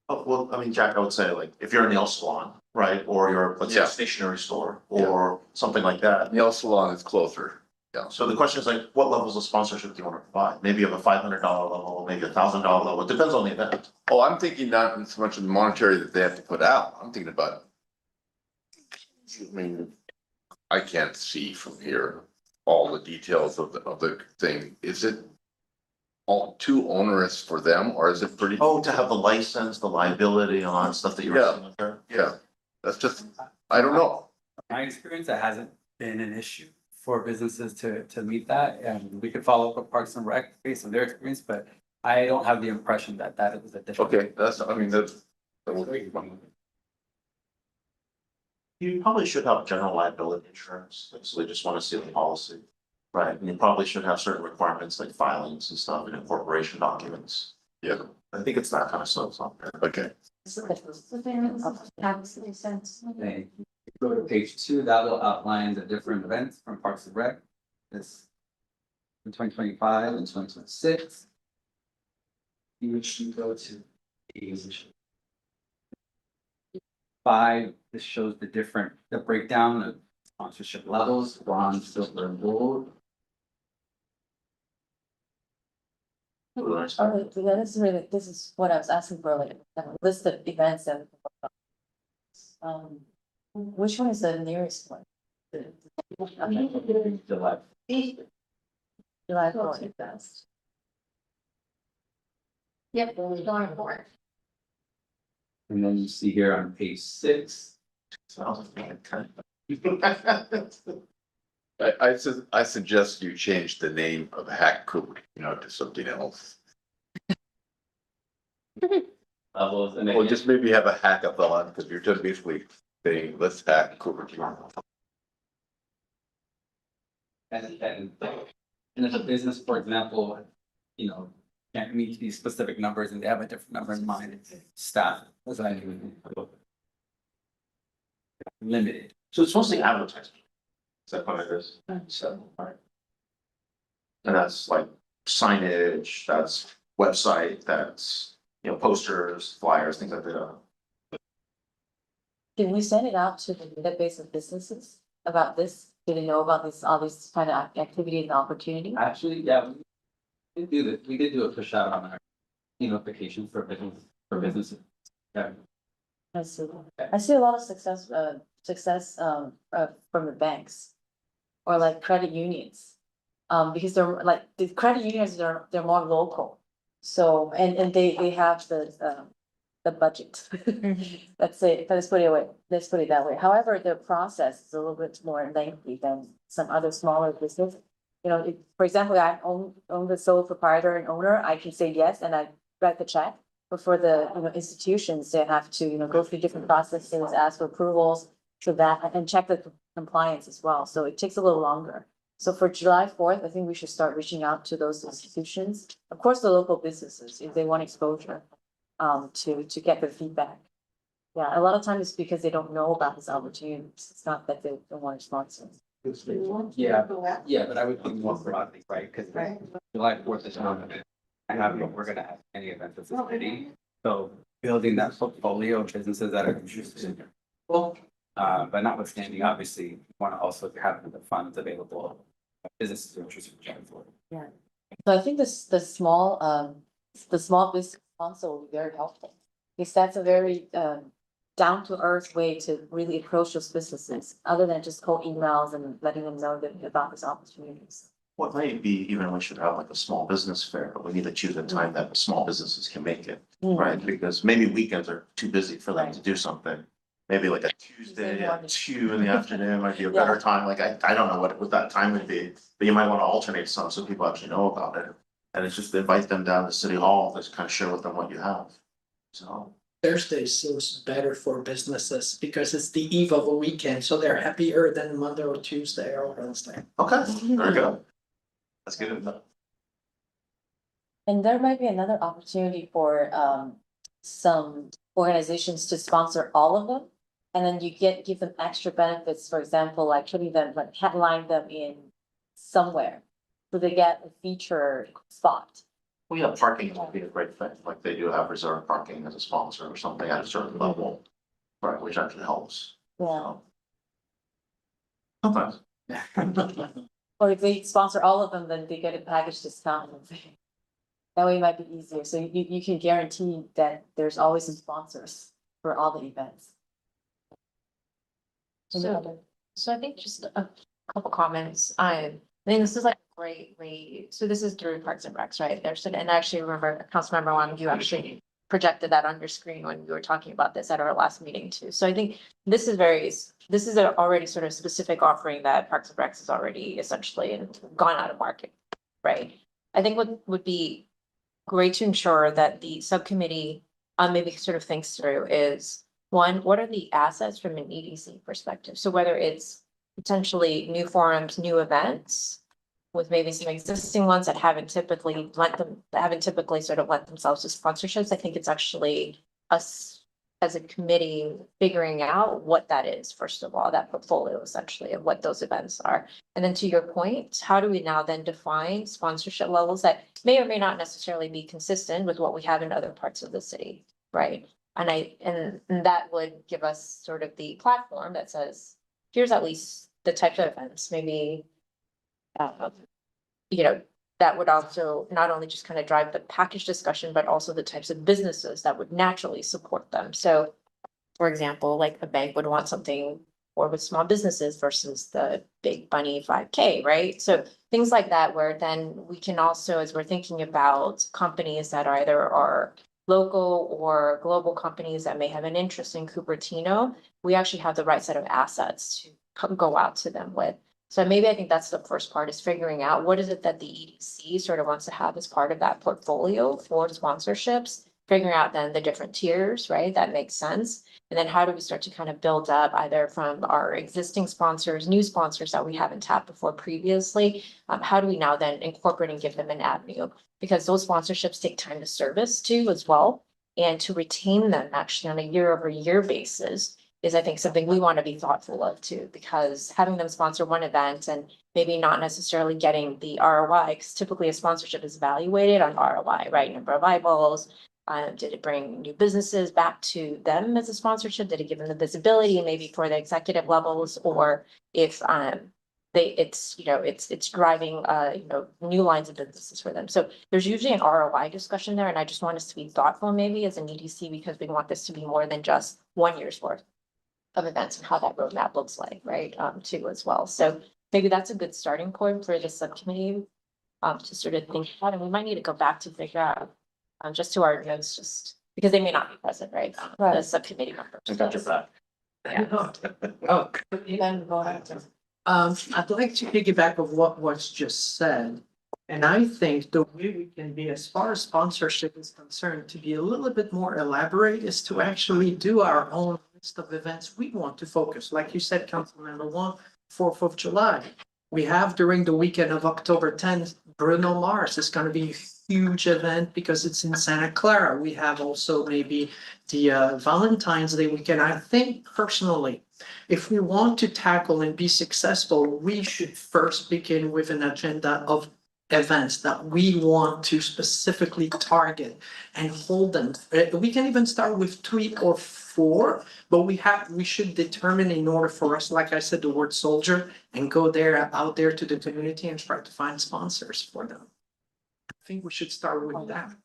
Oh, well, I mean, Jack, I would say like, if you're a nail salon, right, or you're, let's say, Yeah. a stationery store or something like that. Nail salon is closer. Yeah. So the question is like, what levels of sponsorship do you want to provide? Maybe you have a $500 level, maybe $1,000 level. It depends on the event. Oh, I'm thinking not so much of the monetary that they have to put out. I'm thinking about. I mean, I can't see from here all the details of the thing. Is it all too onerous for them, or is it pretty? Oh, to have the license, the liability, and all that stuff that you're Yeah. seeing up there. Yeah, that's just, I don't know. My experience, that hasn't been an issue for businesses to meet that, and we could follow up with Parks and Rec based on their experience, but I don't have the impression that it was a different. Okay, that would be fun. You probably should have general liability insurance, so they just want to see the policy, right? And you probably should have certain requirements like filings and stuff and incorporation documents. Yeah, I think it's that kind of stuff. okay. Thank you. Go to page 2, that will outline the different events from Parks and Rec. This in 2025 and 2026. You should go to page 5. This shows the breakdown of sponsorship levels, bronze, silver, and gold. All right, this is what I was asking for, like, a list of events and. Which one is the nearest one? July 4th. Yep, going for it. And then you see here on page 6, I suggest you change the name of Hack Cupertino to something else. levels, and Or then just maybe have a hackathon, because you're just basically saying, let's hack Cupertino. and if a business, for example, you know, can't meet these specific numbers and they have a different number in mind, staff, as I limited. So it's mostly advertising. Is that what it is? So, alright. And that's like signage, that's website, that's, you know, posters, flyers, things like that. Can we send it out to the database of businesses about this? Do they know about this, all these kind of activities and opportunities? Actually, yeah, we did do that. We did do a push out on our notification for businesses. Yeah. I see a lot of success from the banks. Or like credit unions. Because they're like, the credit unions, they're more local. So, and they have the budget. Let's say, let's put it that way. However, the process is a little bit more lengthy than some other smaller businesses. You know, for example, I own the sole proprietor and owner, I can say yes, and I write the check. But for the, institutions, they have to, go through different processes, ask for approvals, so that, and check the compliance as well. So it takes a little longer. So for July 4th, I think we should start reaching out to those institutions. Of course, the local businesses, if they want exposure, to get their feedback. Yeah, a lot of times it's because they don't know about this opportunity. It's not that they don't want to sponsor. Yeah, but I would think more broadly, right? Because July 4th is not, we're gonna have any events as a city. So building that portfolio of businesses that are interested. But notwithstanding, obviously, you want to also have the funds available, businesses who are interested in joining for. Yeah. So I think the small business council will be very helpful. Because that's a very down to earth way to really approach those businesses, other than just cold emails and letting them know about these opportunities. What might be even we should have like a small business fair, but we need to choose a time that small businesses can make it, right? Because maybe weekends are too busy for them to do something. Maybe like a Tuesday at 2 in the afternoon might be a better time. Like, I don't know what that time would be, but you might want to alternate some so people actually know about it. And it's just invite them down to City Hall, just kind of share with them what you have. So. Thursday seems better for businesses because it's the eve of a weekend, so they're happier than Monday or Tuesday or Wednesday. Okay, very good. That's good enough. And there might be another opportunity for some organizations to sponsor all of them. And then you give them extra benefits, for example, like putting them, like headline them in somewhere. So they get a feature spot. Well, yeah, parking would be a great thing, like they do have reserved parking as a sponsor or something at a certain level, right, which actually helps. Yeah. Okay. Or if they sponsor all of them, then they get a package discount. That way it might be easier. So you can guarantee that there's always some sponsors for all the events. So I think just a couple comments. I think this is like a great way, so this is through Parks and Recs, right? And I actually remember Councilmember Wong, you actually projected that on your screen when you were talking about this at our last meeting too. So I think this is already sort of specific offering that Parks and Recs has already essentially gone out of market, right? I think what would be great to ensure that the subcommittee maybe sort of thinks through is, one, what are the assets from an EDC perspective? So whether it's potentially new forums, new events, with maybe some existing ones that haven't typically sort of lent themselves to sponsorships, I think it's actually us as a committee figuring out what that is, first of all, that portfolio essentially of what those events are. And then to your point, how do we now then define sponsorship levels that may or may not necessarily be consistent with what we have in other parts of the city, right? And that would give us sort of the platform that says, here's at least the types of events, maybe that would also not only just kind of drive the package discussion, but also the types of businesses that would naturally support them. So for example, like a bank would want something or with small businesses versus the big bunny 5K, right? So things like that, where then we can also, as we're thinking about companies that either are local or global companies that may have an interest in Cupertino, we actually have the right set of assets to go out to them with. So maybe I think that's the first part, is figuring out what is it that the EDC sort of wants to have as part of that portfolio for sponsorships, figuring out then the different tiers, right? That makes sense. And then how do we start to kind of build up either from our existing sponsors, new sponsors that we haven't tapped before previously? How do we now then incorporate and give them an avenue? Because those sponsorships take time to service too as well. And to retain them actually on a year-over-year basis is, I think, something we want to be thoughtful of too, because having them sponsor one event and maybe not necessarily getting the ROI, because typically a sponsorship is evaluated on ROI, right? Number of eyeballs. Did it bring new businesses back to them as a sponsorship? Did it give them the visibility maybe for the executive levels? Or if it's driving new lines of businesses for them. So there's usually an ROI discussion there, and I just want us to be thoughtful maybe as an EDC, because we want this to be more than just 1 year's worth of events and how that roadmap looks like, right? Too as well. So maybe that's a good starting point for the subcommittee to sort of think about, and we might need to go back to figure out just to our notes, just because they may not be present, right? The Right. subcommittee members. I got your back. Oh, Then go ahead. I'd like to piggyback of what was just said. And I think the way we can be, as far as sponsorship is concerned, to be a little bit more elaborate is to actually do our own list of events we want to focus. Like you said, Councilmember Wong, 4th of July. We have during the weekend of October 10th, Bruno Mars is gonna be a huge event because it's in Santa Clara. We have also maybe the Valentine's Day weekend. I think personally, if we want to tackle and be successful, we should first begin with an agenda of events that we want to specifically target and hold them. We can even start with 3 or 4, but we should determine, in order for us, like I said, the word soldier, and go out there to the community and try to find sponsors for them. I think we should start with that.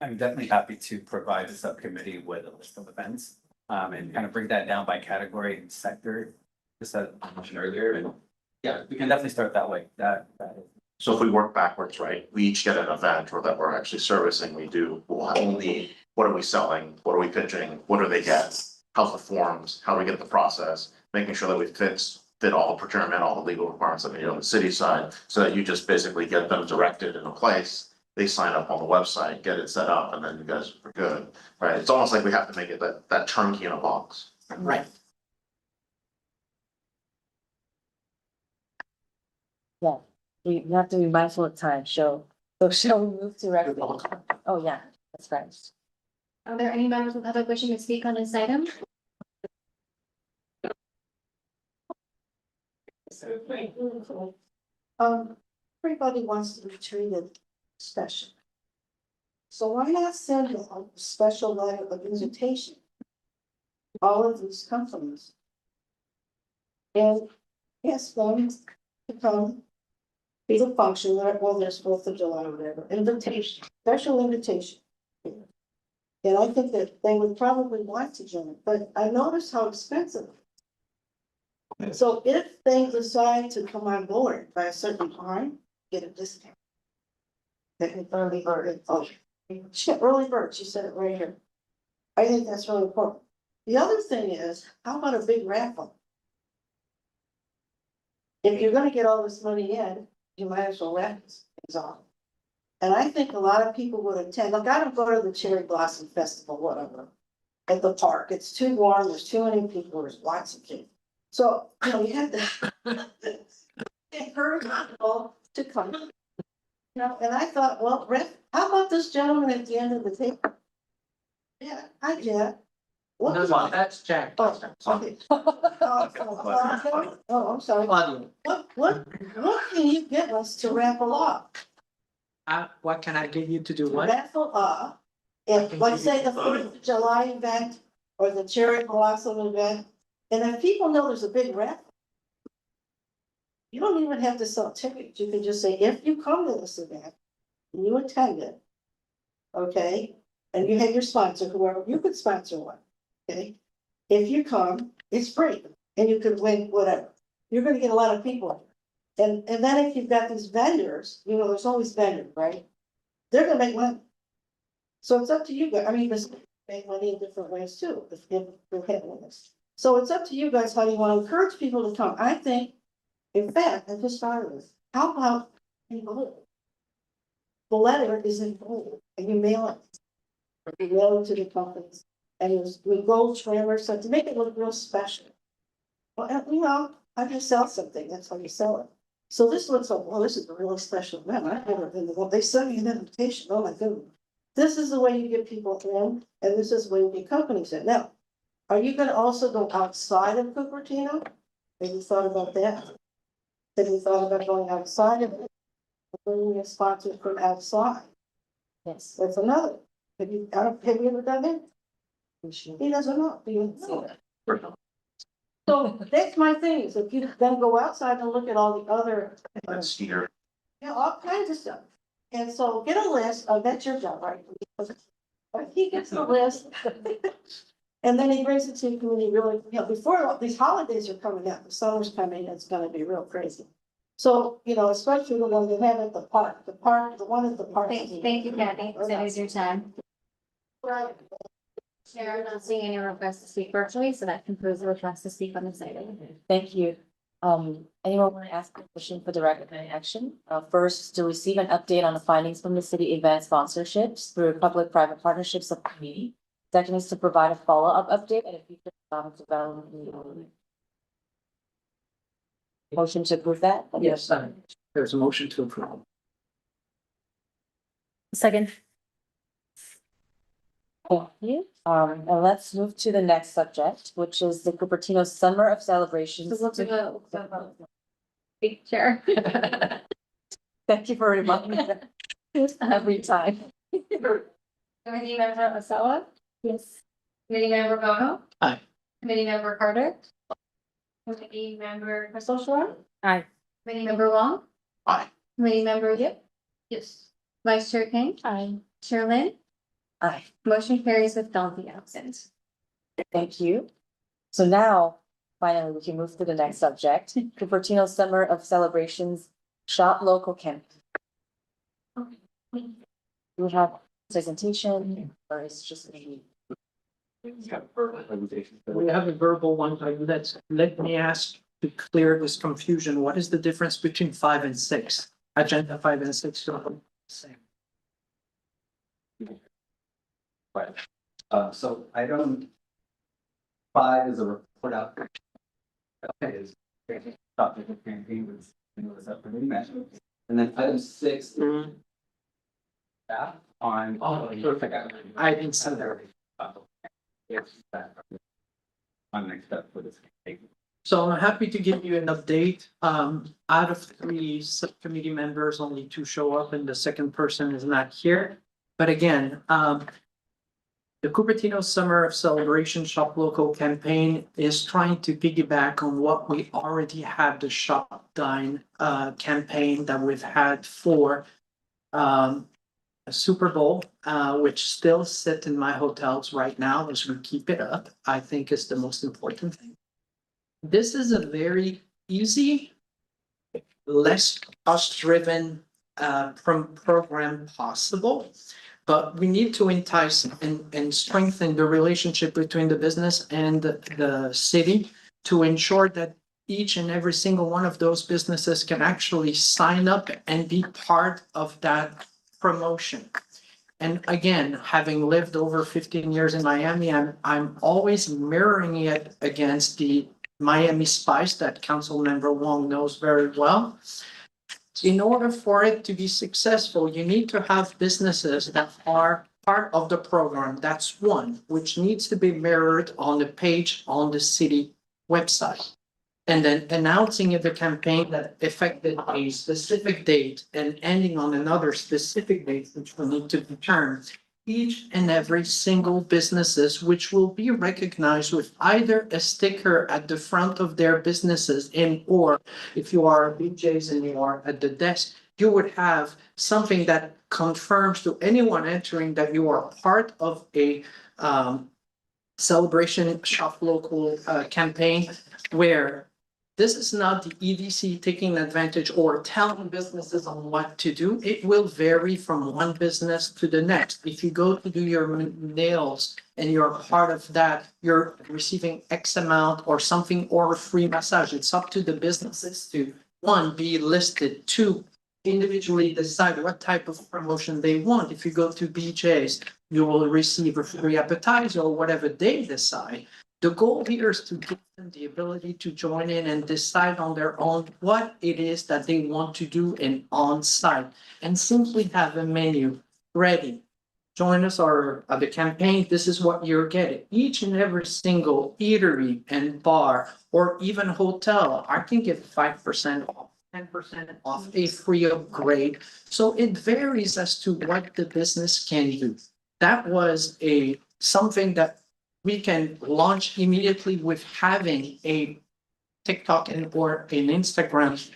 I'm definitely happy to provide the subcommittee with a list of events, and kind of break that down by category and sector, just as I mentioned earlier, and yeah, we can definitely start that way, that is. So if we work backwards, right, we each get an event or that we're actually servicing, we'll have only, what are we selling, what are we pitching, what do they get? How's the forms, how do we get the process, making sure that we fit all the procurement, all the legal requirements that we need on the city side, so that you just basically get them directed in a place. They sign up on the website, get it set up, and then you guys are good, right? It's almost like we have to make it that turnkey in a box. Right. Yeah, we have to be mindful of time, so shall we move directly? Oh, yeah, that's right. Are there any members of the public wishing to speak on this item? Everybody wants to be treated special. So why not send a special letter of invitation? to all of these companies. And ask them to come. Be the function, well, there's 4th of July or whatever, invitation, special invitation. And I think that they would probably want to join, but I noticed how expensive. So if they decide to come on board by a certain time, get a discount. Early bird, oh, shit, early bird, she said it right here. I think that's really important. The other thing is, how about a big raffle? If you're gonna get all this money in, you might as well raffle things off. And I think a lot of people would attend, like I don't go to the Cherry Blossom Festival, whatever. At the park, it's too warm, there's too many people, there's lots of kids. So, you had to encourage people to come. And I thought, well, how about this gentleman at the end of the table? Yeah, hi, Jack. No, that's Jack. Oh, okay. Oh, I'm sorry. Claudia, What can you give us to raffle off? what can I give you to do what? Raffle off, if, like say the 4th of July event or the Cherry Blossom event, and if people know there's a big raffle. You don't even have to sell tickets, you can just say, if you come to this event, and you attend it. Okay, and you have your sponsor, whoever, you could sponsor one. Okay? If you come, it's free and you could win whatever. You're gonna get a lot of people. And then if you've got these vendors, you know, there's always vendors, right? They're gonna make money. So it's up to you guys. I mean, this make money in different ways too, if you're handling this. So it's up to you guys how you want to encourage people to come. I think, in fact, I just started this. How about in gold? The letter is in gold and you mail it. You mail it to the companies and it's with gold trimmer, so to make it look real special. Well, and, you know, I just sell something, that's how you sell it. So this looks like, well, this is a really special event. I've never been to one. They sent me an invitation. Oh my goodness. This is the way you get people in, and this is the way you get companies in. Now, are you gonna also go outside of Cupertino? Have you thought about that? Have you thought about going outside of it? Bringing a sponsor from outside? Yes. That's another. Have you ever done it? He doesn't know. He doesn't know. So that's my thing, is if you then go outside and look at all the other, That's here. you know, all kinds of stuff. And so get a list, that's your job, right? He gets the list. And then he brings it to the community really, you know, before all these holidays are coming up, the summer's coming, it's gonna be real crazy. So, you know, especially the one they have at the park, the one at the park. Thank you, Kathy. That was your time. Right. Chair, I'm not seeing any requests to speak virtually, so that concludes the request to speak on this item. Thank you. Anyone want to ask a question for the recommended action? First, to receive an update on the findings from the city event sponsorships through public-private partnerships of committee. Second is to provide a follow-up update at a future economic development meeting. Motion to approve that? Yes, there's a motion to approve. Second. Thank you. And let's move to the next subject, which is the Cupertino Summer of Celebrations. Speak, Chair. Thank you for reminding me that every time. Committee member Osella? Yes. Committee member Bono? Aye. Committee member Carter? Committee member Crystal Shore? Aye. Committee member Wong? Aye. Committee member Yip? Yes. Vice Chair King? Aye. Chair Lynn? Aye. Motion carries with Donkey absent. Thank you. So now, finally, we can move to the next subject, Cupertino Summer of Celebrations Shop Local Campaign. We have presentation, or it's just maybe. We have a verbal one, but let me ask to clear this confusion. What is the difference between 5 and 6? Agenda 5 and 6 are the same. Right. So item 5 is a report out. Okay, is topic of campaign was up committee measure. And then item 6. Yeah, on. Oh, perfect. I didn't see that. Yes, that. On next step for this campaign. So I'm happy to give you an update. Out of 3 subcommittee members, only 2 show up and the second person is not here. But again, the Cupertino Summer of Celebration Shop Local campaign is trying to piggyback on what we already have, the Shop Dine campaign that we've had for a Super Bowl, which still sit in my hotels right now as we keep it up, I think is the most important thing. This is a very easy, less cost-driven program possible. But we need to entice and strengthen the relationship between the business and the city to ensure that each and every single one of those businesses can actually sign up and be part of that promotion. And again, having lived over 15 years in Miami, I'm always mirroring it against the Miami Spice that Councilmember Wong knows very well. In order for it to be successful, you need to have businesses that are part of the program. That's one, which needs to be mirrored on the page on the city website. And then announcing in the campaign that affected a specific date and ending on another specific date, which will need to be turned. Each and every single businesses, which will be recognized with either a sticker at the front of their businesses or if you are a BJ's and you are at the desk, you would have something that confirms to anyone entering that you are part of a celebration shop local campaign where this is not the EDC taking advantage or telling businesses on what to do. It will vary from one business to the next. If you go to do your nails and you're part of that, you're receiving X amount or something or a free massage. It's up to the businesses to, one, be listed, two, individually decide what type of promotion they want. If you go to BJ's, you will receive a free appetizer or whatever they decide. The goal here is to give them the ability to join in and decide on their own what it is that they want to do in on-site and simply have a menu ready. Join us or at the campaign, this is what you're getting. Each and every single eatery and bar or even hotel, I can give 5% off, 10% off, a free upgrade. So it varies as to what the business can do. That was something that we can launch immediately with having a TikTok or an Instagram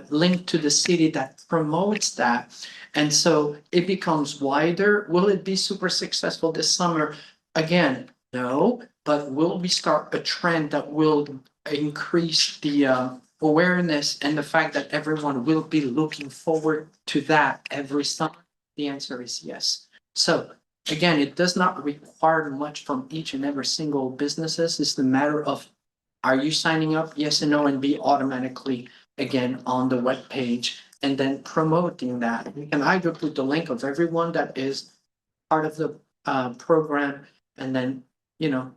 link to the city that promotes that. And so it becomes wider. Will it be super successful this summer? Again, no, but will we start a trend that will increase the awareness and the fact that everyone will be looking forward to that every summer? The answer is yes. So again, it does not require much from each and every single businesses. It's the matter of, are you signing up? Yes and no, and be automatically again on the web page and then promoting that. You can either put the link of everyone that is part of the program, and then,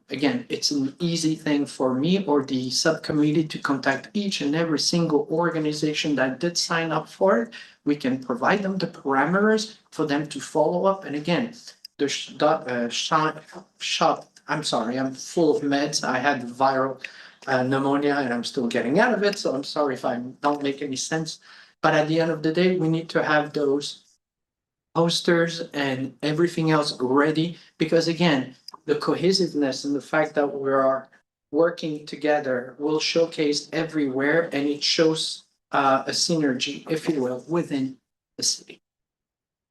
again, it's an easy thing for me or the subcommittee to contact each and every single organization that did sign up for it. We can provide them the parameters for them to follow up. And again, the shop, I'm sorry, I'm full of meds. I had viral pneumonia and I'm still getting out of it. So I'm sorry if I don't make any sense. But at the end of the day, we need to have those posters and everything else ready, because again, the cohesiveness and the fact that we are working together will showcase everywhere, and it shows a synergy, if you will, within the city.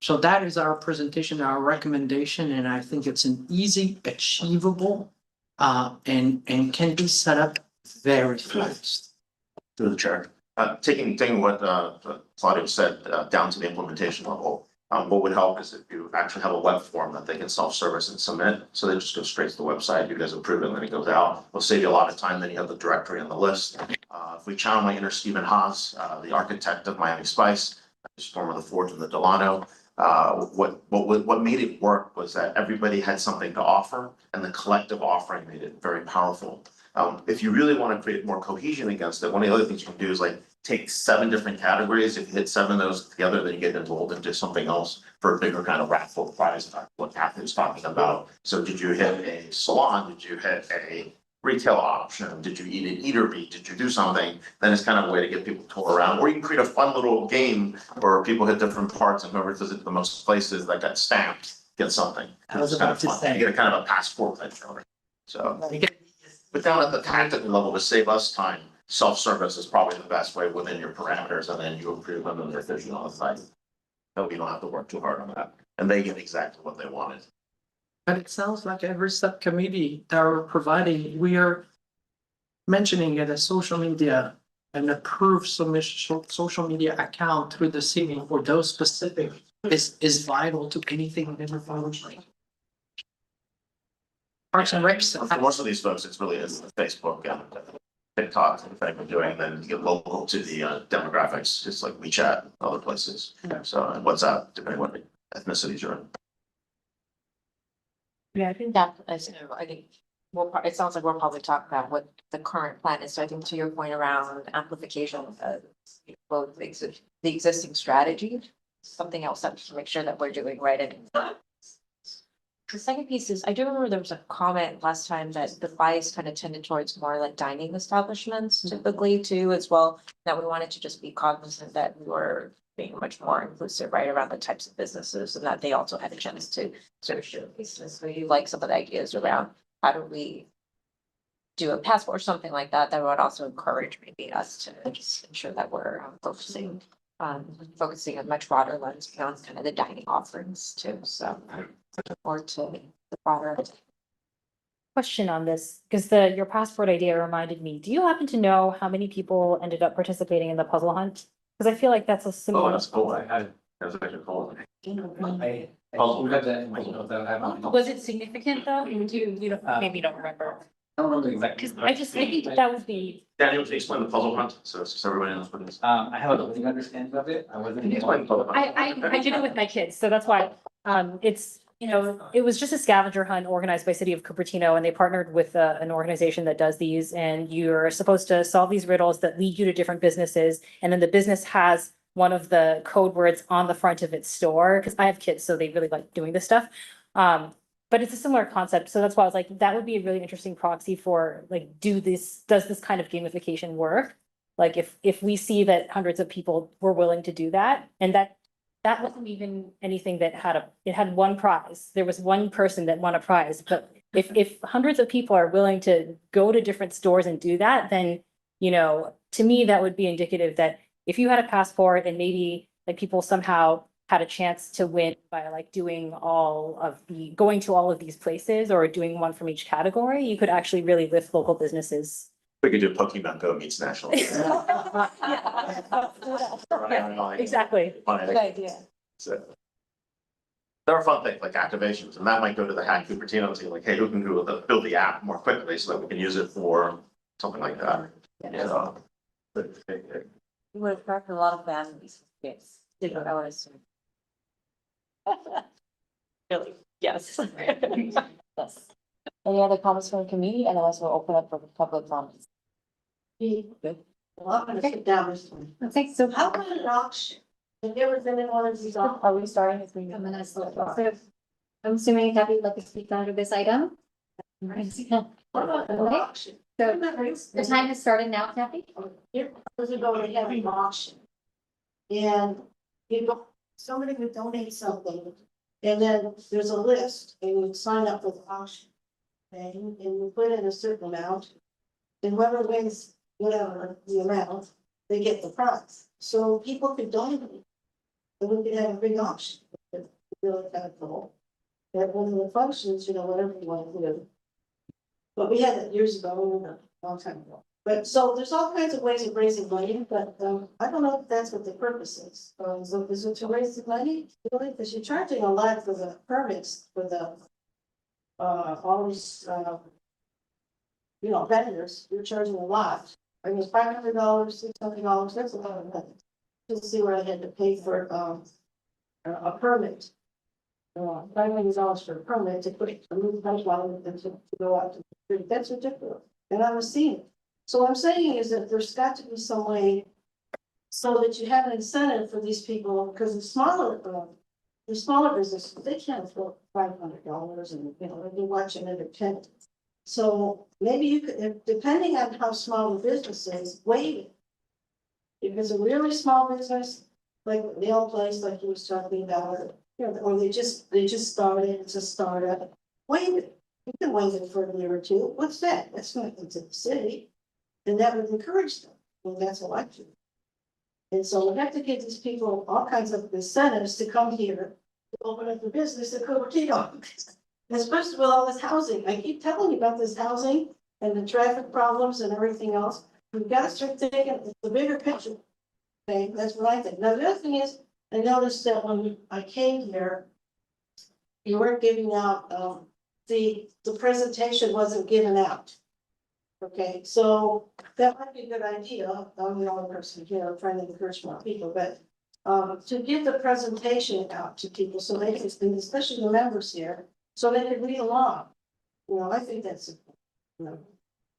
So that is our presentation, our recommendation, and I think it's an easy, achievable, and can be set up very fast. Through the chair, taking what Claudio said down to the implementation level. What would help is if you actually have a web form that they can self-service and submit. So they just go straight to the website, you guys approve it, and then it goes out. It'll save you a lot of time, then you have the directory and the list. If we channel my inner Stephen Haas, the architect of Miami Spice, who's former the Forge and the Delano. What made it work was that everybody had something to offer, and the collective offering made it very powerful. If you really want to create more cohesion against it, one of the other things you can do is like take 7 different categories. If you hit 7 of those together, then you get enrolled into something else for a bigger kind of raffle prize, what Kathy was talking about. So did you hit a salon? Did you hit a retail option? Did you eat an eatery? Did you do something? Then it's kind of a way to get people to tour around. Or you can create a fun little game where people hit different parts, and whoever visits the most places that got stamped gets something. I was It's kind about of to fun. say. You get a kind of a passport picture. So, but down at the tactical level, to save us time, self-service is probably the best way within your parameters, and then you approve them and they're efficient on the site. So you don't have to work too hard on that, and they get exactly what they wanted. But it sounds like every subcommittee that we're providing, we are mentioning it as social media, an approved social media account through the city for those specific is vital to anything and everything. Parks and Rec. For most of these folks, it's really is Facebook and TikTok, in fact, we're doing, then you get local to the demographics, just like WeChat, and other places. So, and WhatsApp, depending what ethnicities you're in. Yeah, I think that, as you know, I think, it sounds like we're probably talking about what the current plan is. So I think to your point around amplification of both the existing strategy, something else that to make sure that we're doing right. And the second piece is, I do remember there was a comment last time that the bias kind of tended towards more like dining establishments typically too, as well, that we wanted to just be cognizant that we were being much more inclusive, right, around the types of businesses, and that they also had a chance to sort of showcase this. So you like some of the ideas around how do we do a passport or something like that, that would also encourage maybe us to just ensure that we're focusing a much broader lens beyond kind of the dining offerings too, so. Or to the broader. question on this, because your passport idea reminded me, do you happen to know how many people ended up participating in the puzzle hunt? Because I feel like that's a Oh, similar. that's cool. That's actually cool. We got that, I don't know. Was it significant though? You don't, maybe you don't remember. I don't remember exactly. Because I think that would be, Daniel, can you explain the puzzle hunt? So everybody knows what it is. I have a limiting understanding of it. I wasn't. Can you explain the puzzle hunt? I did it with my kids, so that's why, it's, it was just a scavenger hunt organized by City of Cupertino, and they partnered with an organization that does these, and you're supposed to solve these riddles that lead you to different businesses, and then the business has one of the code words on the front of its store, because I have kids, so they really like doing this stuff. But it's a similar concept, so that's why I was like, that would be a really interesting proxy for, like, does this kind of gamification work? Like, if we see that hundreds of people were willing to do that, and that wasn't even anything that it had one prize. There was one person that won a prize, but if hundreds of people are willing to go to different stores and do that, then, to me, that would be indicative that if you had a passport and maybe like people somehow had a chance to win by like going to all of these places or doing one from each category, you could actually really lift local businesses. We could do Pokemon Go meets national. Exactly. Good idea. So. There are fun things like activations, and that might go to the hack Cupertino and say like, hey, who can build the app more quickly so that we can use it for something like that. Yeah. You would attract a lot of families, yes, I would assume. Really, yes. Yes. Any other comments from the committee? Otherwise, we'll open up for public comments. Good. Well, I'm gonna sit down this one. Okay, so How about an auction? Have you ever been in one of these auctions? Are we starting with? I'm gonna start. So I'm assuming Kathy would like to speak under this item. Right. What about an Okay. auction? So the time has started now, Kathy. Here, those are going to have an auction. And somebody would donate something, and then there's a list, and you sign up for the auction. Okay, and you put in a certain amount, and whoever wins, whatever the amount, they get the prize. So people could donate. And we could have a big auction. It's really kind of cool. That one of the functions, whatever you want to do. But we had that years ago, a long time ago. But so there's all kinds of ways of raising money, but I don't know if that's what the purpose is. So is it to raise the money? Really? Because you're charging a lot for the permits for the all these vendors, you're charging a lot. I mean, $500, $600, that's a lot of money. To see where I had to pay for a permit. $500 for a permit to put a new pipeline and to go out to the street. That's ridiculous. And I was seeing it. So what I'm saying is that there's got to be some way so that you have an incentive for these people, because the smaller businesses, they can't afford $500 and, they're watching independent. So maybe you could, depending on how small the business is, waive it. If it's a really small business, like the nail place, like he was talking about, or they just started, it's a startup, waive it. You can waive it for a year or two. What's that? That's not into the city. And that would encourage them. And that's what I do. And so we have to give these people all kinds of incentives to come here to open up a business in Cupertino. Especially with all this housing. I keep telling you about this housing and the traffic problems and everything else. We've got to start thinking the bigger picture. Okay, that's what I think. Now, the other thing is, I noticed that when I came here, you weren't giving out, the presentation wasn't given out. Okay, so that might be a good idea. I'm the only person here, I'm trying to encourage more people, but to give the presentation out to people so they can, especially the members here, so they can read along. I think that's important.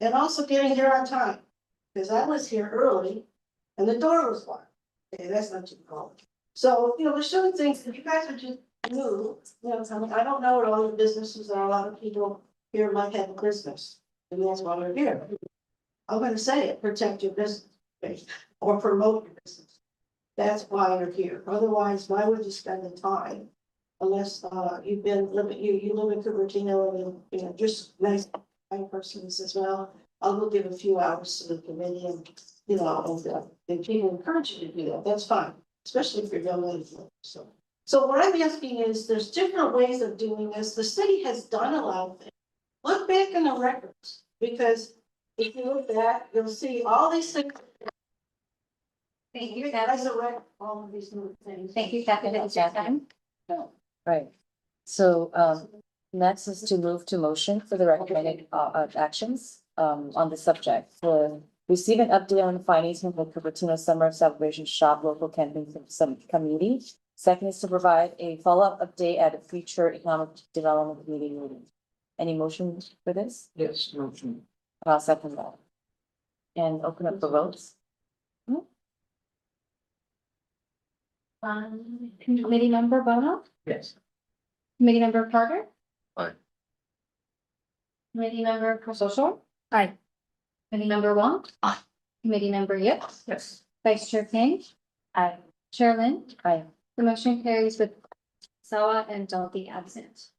And also getting here on time, because I was here early and the door was locked. Okay, that's not too cold. So, there's certain things that you guys are just new, I don't know what all the businesses are. A lot of people here might have a business. And that's why we're here. I'm gonna say it, protect your business, okay, or promote your business. That's why you're here. Otherwise, why would you spend the time? Unless you live in Cupertino and just nice persons as well. I will give a few hours to the committee and and people encourage you to do that. That's fine, especially if you're young ladies. So what I'm asking is, there's different ways of doing this. The city has done a lot of things. Look back in the records, because if you look back, you'll see all these things. Thank you, Kathy. Resurrect all of these new things. Thank you, Kathy. That was your time. Right. So, next is to move to motion for the recommended, actions, on the subject. For receive an update on the findings from the Cupertino Summer Celebration Shop local campaign from some community. Second is to provide a follow-up update at a future economic development committee meeting. Any motion for this? Yes, motion. I'll second that. And open up the votes. Committee member Bono, Yes. committee member Carter. Aye. Committee member Social. Aye. Committee member Wong. Aye. Committee member Yip. Yes. Vice Chair King. Aye. Chair Lynn. Aye. The motion carries with Sawa and Dalty absent.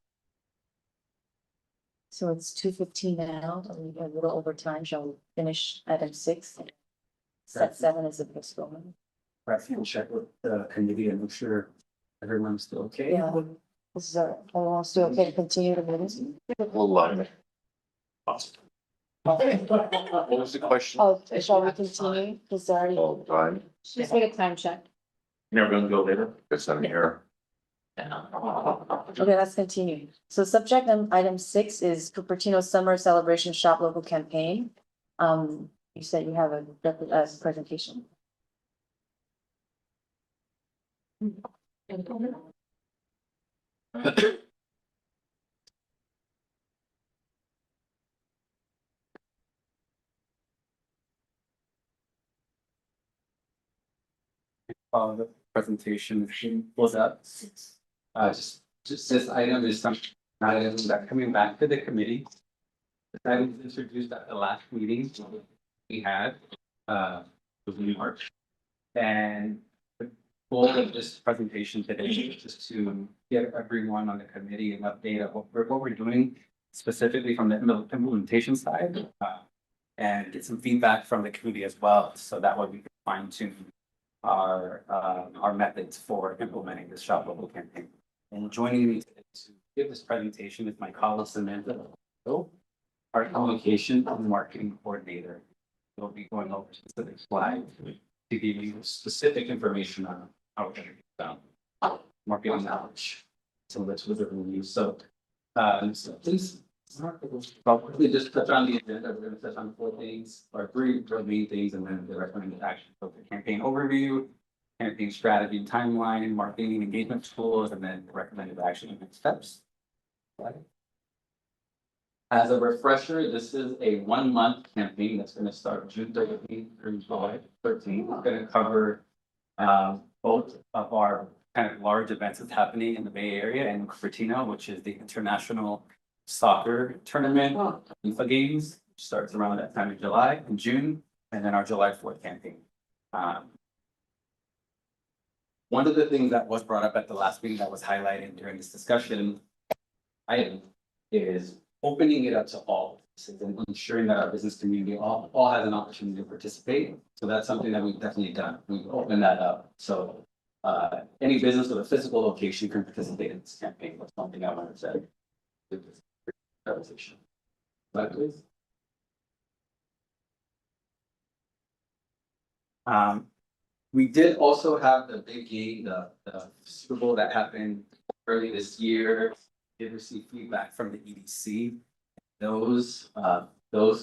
So it's 2:15 now, a little over time. Shall we finish item 6? Set 7 is a postponement. Perhaps you can check with the committee and make sure everyone's still okay. Yeah. This is our, everyone still okay to continue the meeting? We'll lie. What was the question? Oh, shall we continue? Is there already? All the time. Just make a time check. Never gonna go later. It's not here. Okay, let's continue. So subject item 6 is Cupertino Summer Celebration Shop Local Campaign. You said you have a presentation. The presentation was up. Just this item is some item that coming back to the committee. This item was introduced at the last meeting we had, was in March. And the goal of this presentation today is just to get everyone on the committee an update of what we're doing specifically from the implementation side. And get some feedback from the community as well, so that way we can fine tune our methods for implementing this shop local campaign. And joining me today to give this presentation is my colleague Samantha, our communication and marketing coordinator. We'll be going over specific slides to give you specific information on how we're going to get done. Marketing knowledge. So let's review. So please. I'll quickly just touch on the agenda. We're going to touch on 4 things, or 3 main things, and then the recommended action. So the campaign overview, campaign strategy and timeline, marketing and engagement tools, and then the recommended action and next steps. As a refresher, this is a 1-month campaign that's going to start June 13th through July 13th. It's going to cover both of our kind of large events that's happening in the Bay Area and Cupertino, which is the International Soccer Tournament, FIFA Games, which starts around that time in July and June, and then our July 4th campaign. One of the things that was brought up at the last meeting that was highlighted during this discussion item is opening it up to all and ensuring that our business community all has an opportunity to participate. So that's something that we've definitely done. We've opened that up. So any business with a physical location can participate in this campaign. That's one thing I wanted to say. Conversation. Slide, please. We did also have the big game, the Super Bowl that happened early this year. Did receive feedback from the EDC. Those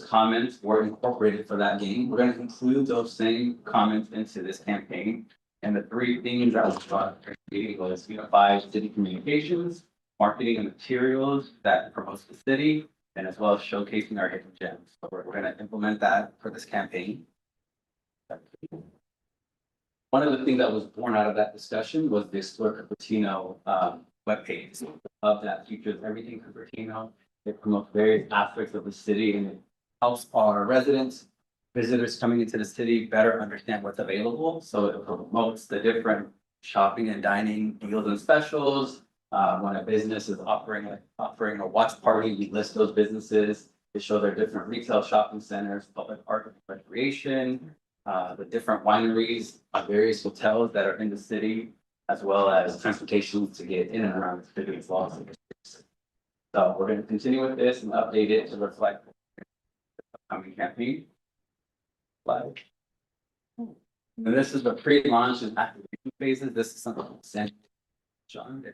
comments were incorporated for that game. We're going to include those same comments into this campaign. And the 3 themes that was brought up was unified city communications, marketing and materials that promotes the city, and as well as showcasing our hidden gems. So we're going to implement that for this campaign. One of the things that was born out of that discussion was the Explore Cupertino webpage. Of that features everything Cupertino. It promotes various aspects of the city, and it helps our residents, visitors coming into the city better understand what's available. So it promotes the different shopping and dining deals and specials. When a business is offering a watch party, we list those businesses. It shows their different retail shopping centers, public art and recreation, the different wineries, various hotels that are in the city, as well as transportation to get in and around the city as well. So we're gonna continue with this and update it to reflect the upcoming campaign. Like. And this is the pre-launch and activation phases. This is something I'll send John.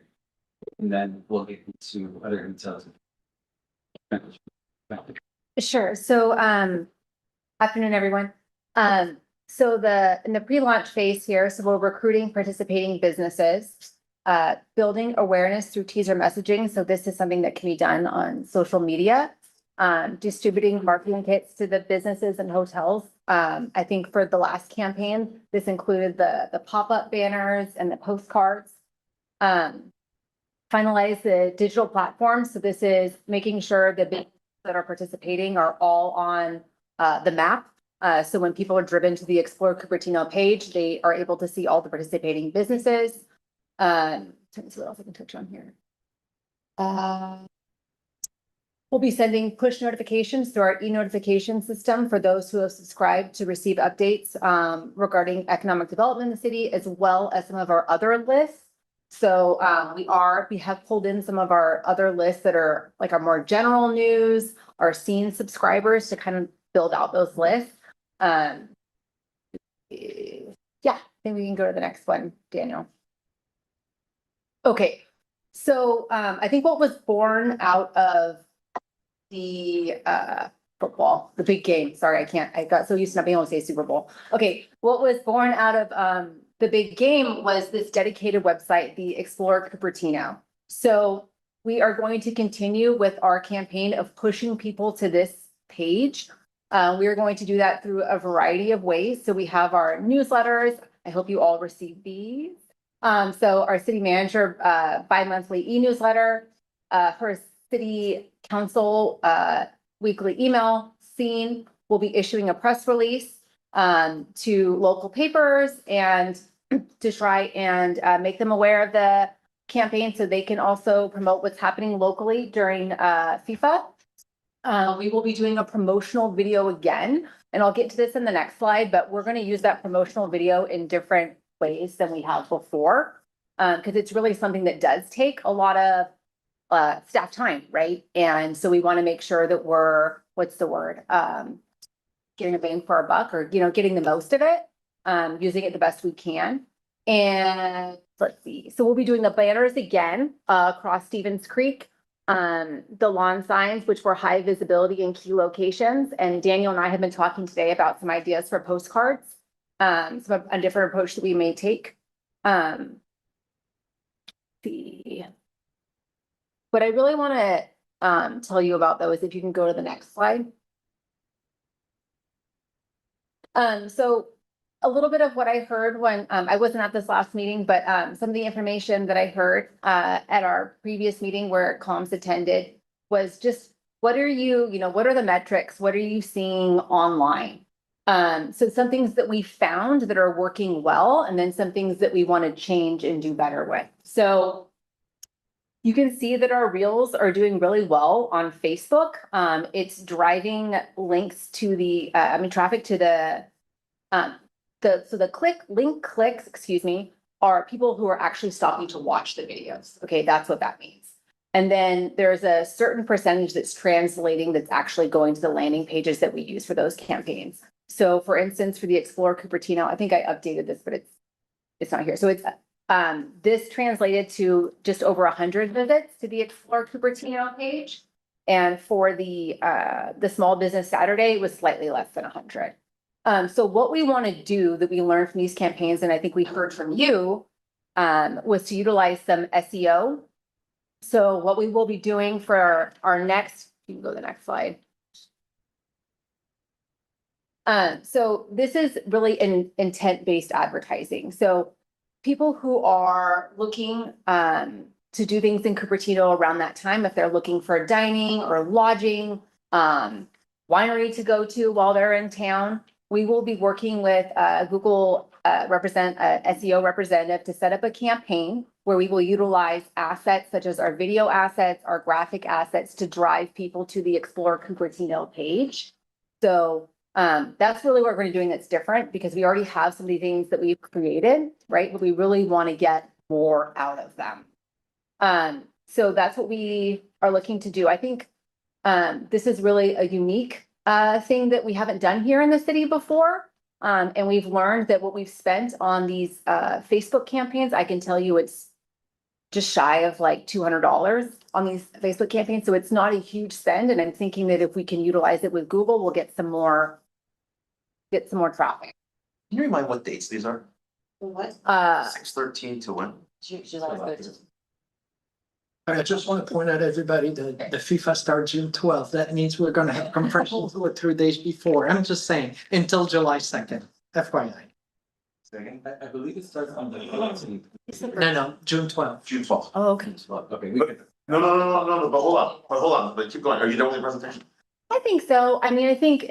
And then we'll get into other details. Sure. So, afternoon, everyone. So in the pre-launch phase here, so we're recruiting participating businesses, building awareness through teaser messaging. So this is something that can be done on social media, distributing marketing kits to the businesses and hotels. I think for the last campaign, this included the pop-up banners and the postcards. Finalize the digital platform. So this is making sure the businesses that are participating are all on the map. So when people are driven to the Explore Cupertino page, they are able to see all the participating businesses. Let me see what else I can touch on here. We'll be sending push notifications through our e-notification system for those who have subscribed to receive updates regarding economic development in the city, as well as some of our other lists. So we have pulled in some of our other lists that are like our more general news, our seen subscribers to kind of build out those lists. Yeah, I think we can go to the next one, Daniel. Okay, so I think what was born out of the football, the big game. Sorry, I got so used to not being able to say Super Bowl. Okay, what was born out of the big game was this dedicated website, the Explore Cupertino. So we are going to continue with our campaign of pushing people to this page. We are going to do that through a variety of ways. So we have our newsletters. I hope you all receive these. So our city manager bi-monthly e-newsletter, her city council weekly email scene. We'll be issuing a press release to local papers and to try and make them aware of the campaign so they can also promote what's happening locally during FIFA. We will be doing a promotional video again, and I'll get to this in the next slide, but we're going to use that promotional video in different ways than we have before, because it's really something that does take a lot of staff time, right? And so we want to make sure that we're, what's the word? Getting a bang for our buck, or, getting the most of it, using it the best we can. And let's see. So we'll be doing the banners again across Stevens Creek, the lawn signs, which were high visibility in key locations. And Daniel and I have been talking today about some ideas for postcards, a different approach that we may take. What I really want to tell you about, though, is if you can go to the next slide. So a little bit of what I heard when I wasn't at this last meeting, but some of the information that I heard at our previous meeting where Comms attended was just, what are the metrics? What are you seeing online? So some things that we found that are working well, and then some things that we want to change and do better with. So you can see that our reels are doing really well on Facebook. It's driving links to the, traffic to the link clicks, are people who are actually stopping to watch the videos. Okay, that's what that means. And then there's a certain percentage that's translating that's actually going to the landing pages that we use for those campaigns. So for instance, for the Explore Cupertino, I think I updated this, but it's not here. So it's this translated to just over 100 visits to the Explore Cupertino page. And for the Small Business Saturday, it was slightly less than 100. So what we want to do that we learned from these campaigns, and I think we heard from you, was to utilize some SEO. So what we will be doing for our next, you can go to the next slide. So this is really an intent-based advertising. So people who are looking to do things in Cupertino around that time, if they're looking for dining or lodging, winery to go to while they're in town, we will be working with Google SEO representative to set up a campaign where we will utilize assets such as our video assets, our graphic assets to drive people to the Explore Cupertino page. So that's really what we're going to be doing that's different, because we already have some of the things that we've created, right? But we really want to get more out of them. So that's what we are looking to do. I think this is really a unique thing that we haven't done here in the city before. And we've learned that what we've spent on these Facebook campaigns, I can tell you it's just shy of like $200 on these Facebook campaigns. So it's not a huge spend. And I'm thinking that if we can utilize it with Google, we'll get some more traffic. Can you remind what dates these are? What? 6/13 to when? July 13th. I just want to point out everybody that the FIFA starts June 12th. That means we're gonna have compression fluid 3 days before. I'm just saying, until July 2nd, FYI. Second, I believe it starts on the 14th. No, June 12th. June 12th. Oh, okay. Okay, we can. No, but hold on, but keep going. Are you done with the presentation? I think so. I mean, I think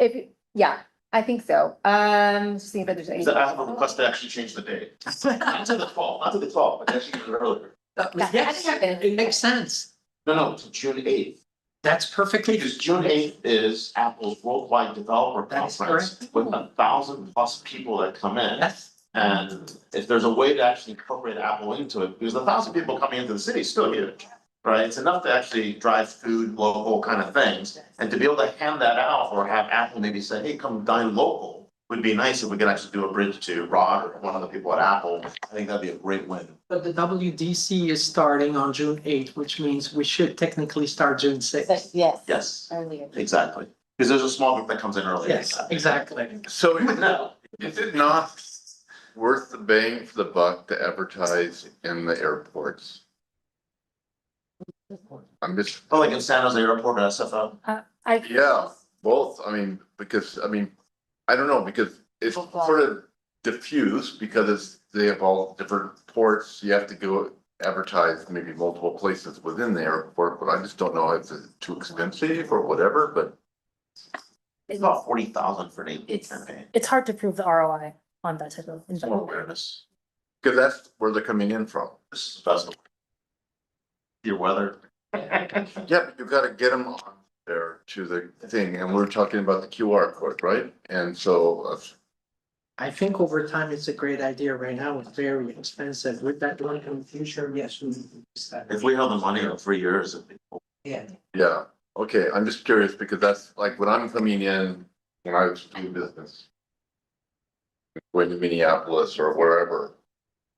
I think so. Just seeing if there's any. I have a request to actually change the date. Not to the 12th, but actually do it earlier. Yes, it makes sense. No, to June 8th. That's perfectly. Because June 8th is Apple's Worldwide Developer That is Conference correct. with 1,000+ people that come in. Yes. And if there's a way to actually incorporate Apple into it, because 1,000 people coming into the city is still huge, right? It's enough to actually drive food, local kind of things. And to be able to hand that out or have Apple maybe say, hey, come dine local, would be nice if we could actually do a bridge to Rod or one of the people at Apple. I think that'd be a great win. But the WDC is starting on June 8th, which means we should technically start June 6th. Yes. Yes, Earlier. exactly. Because there's a small group that comes in early. Yes, exactly. So No. is it not worth the bang for the buck to advertise in the airports? I'm just, Oh, like in San Jose Airport or SFO? yeah, both, because, I don't know, because it's sort of diffuse, because they have all different ports, you have to go advertise maybe multiple places within the airport, but I just don't know if it's too expensive or whatever, but. It's about 40,000 for an 8-week It's- campaign. It's hard to prove the ROI on that type of It's more investment. awareness. Cause that's where they're coming in from. This is best. Your weather. Yeah, but you gotta get them on there to the thing, and we're talking about the QR code, right? And so, I think over time, it's a great idea. Right now, it's very expensive. With that one in the future, yes, we need to use that. If we held the money in 3 years, it'd be cool. Yeah. yeah, okay, I'm just curious, because that's like when I'm coming in, when I was doing business. Going to Minneapolis or wherever,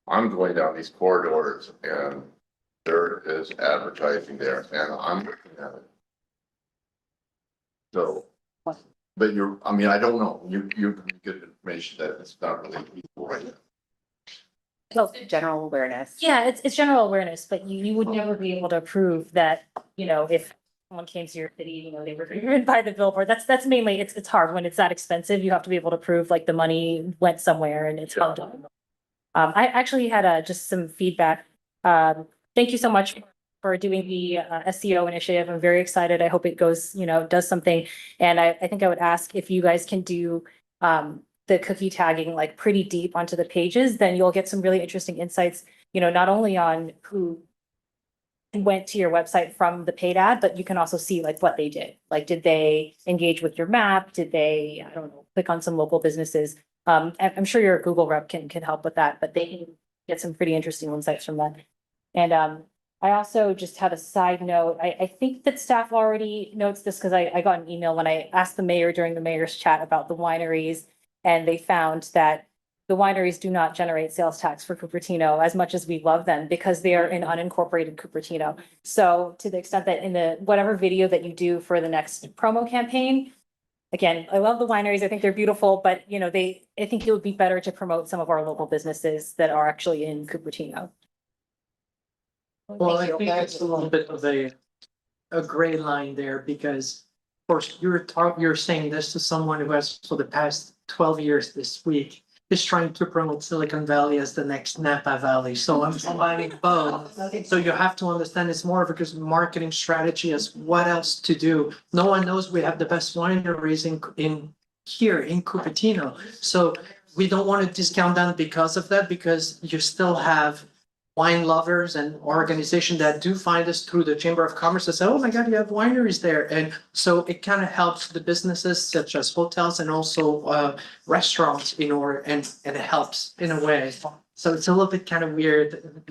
I'm going down these corridors and there is advertising there and I'm looking at it. So, but I don't know, you give me good information that it's not really equal right now. Well, general awareness. Yeah, it's general awareness, but you would never be able to prove that, if someone came to your city, they were driven by the billboard. That's mainly, it's hard when it's that expensive. You have to be able to prove like the money went somewhere and it's held up. I actually had just some feedback. Thank you so much for doing the SEO initiative. I'm very excited. I hope it goes, does something. And I think I would ask if you guys can do the cookie tagging like pretty deep onto the pages, then you'll get some really interesting insights, not only on who went to your website from the paid ad, but you can also see like what they did. Like, did they engage with your map? Did they, I don't know, click on some local businesses? I'm sure your Google rep can help with that, but they can get some pretty interesting insights from that. And I also just had a side note. I think that staff already notes this because I got an email when I asked the mayor during the mayor's chat about the wineries, and they found that the wineries do not generate sales tax for Cupertino as much as we love them because they are in unincorporated Cupertino. So to the extent that in the whatever video that you do for the next promo campaign, again, I love the wineries. I think they're beautiful, but I think it would be better to promote some of our local businesses that are actually in Cupertino. Well, I think it's a little bit of a gray line there because, of course, you're saying this to someone who has for the past 12 years this week is trying to promote Silicon Valley as the next Napa Valley. So I'm combining both. So you have to understand it's more of a marketing strategy as what else to do. No one knows we have the best wineries in here in Cupertino. So we don't want to discount them because of that, because you still have wine lovers and organizations that do find us through the Chamber of Commerce and say, oh my God, you have wineries there. And so it kind of helps the businesses such as hotels and also restaurants, and it helps in a way. So it's a little bit kind of weird,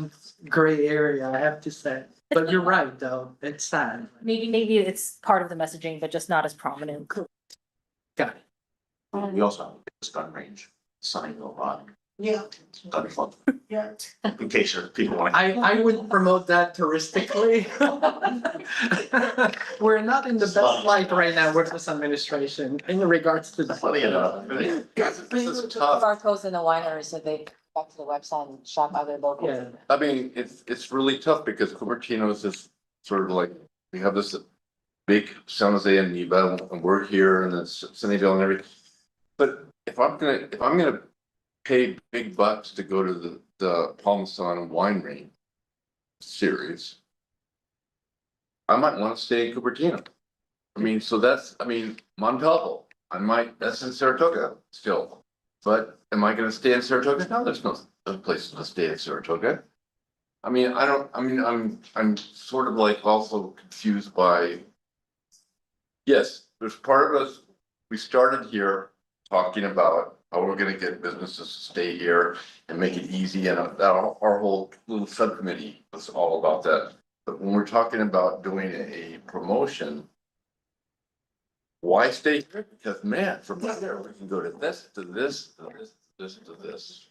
gray area, I have to say. But you're right, though. It's sad. Maybe it's part of the messaging, but just not as prominent. Got it. We also have this gun range, sign a lot, Yeah, gun fun, yeah. in case people want. I wouldn't promote that touristically. We're not in the best light right now with this administration in regards to the. Funny enough. This is Put tough. barcodes in the winery so they go back to the website and shop other locals. Yeah. I mean, it's really tough because Cupertino is just sort of like, we have this big San Jose and Neva, and we're here and it's Sunnyvale and everything. But if I'm gonna pay big bucks to go to the Palmason winery series, I might want to stay in Cupertino. I mean, so Montalvo, that's in Saratoga still. But am I gonna stay in Saratoga? No, there's no place to stay in Saratoga. I mean, I'm sort of like also confused by. Yes, there's part of us, we started here talking about how we're gonna get businesses to stay here and make it easy, and our whole little subcommittee was all about that. But when we're talking about doing a promotion, why stay here? Because man, from there, we can go to this, to this, to this, this, to this.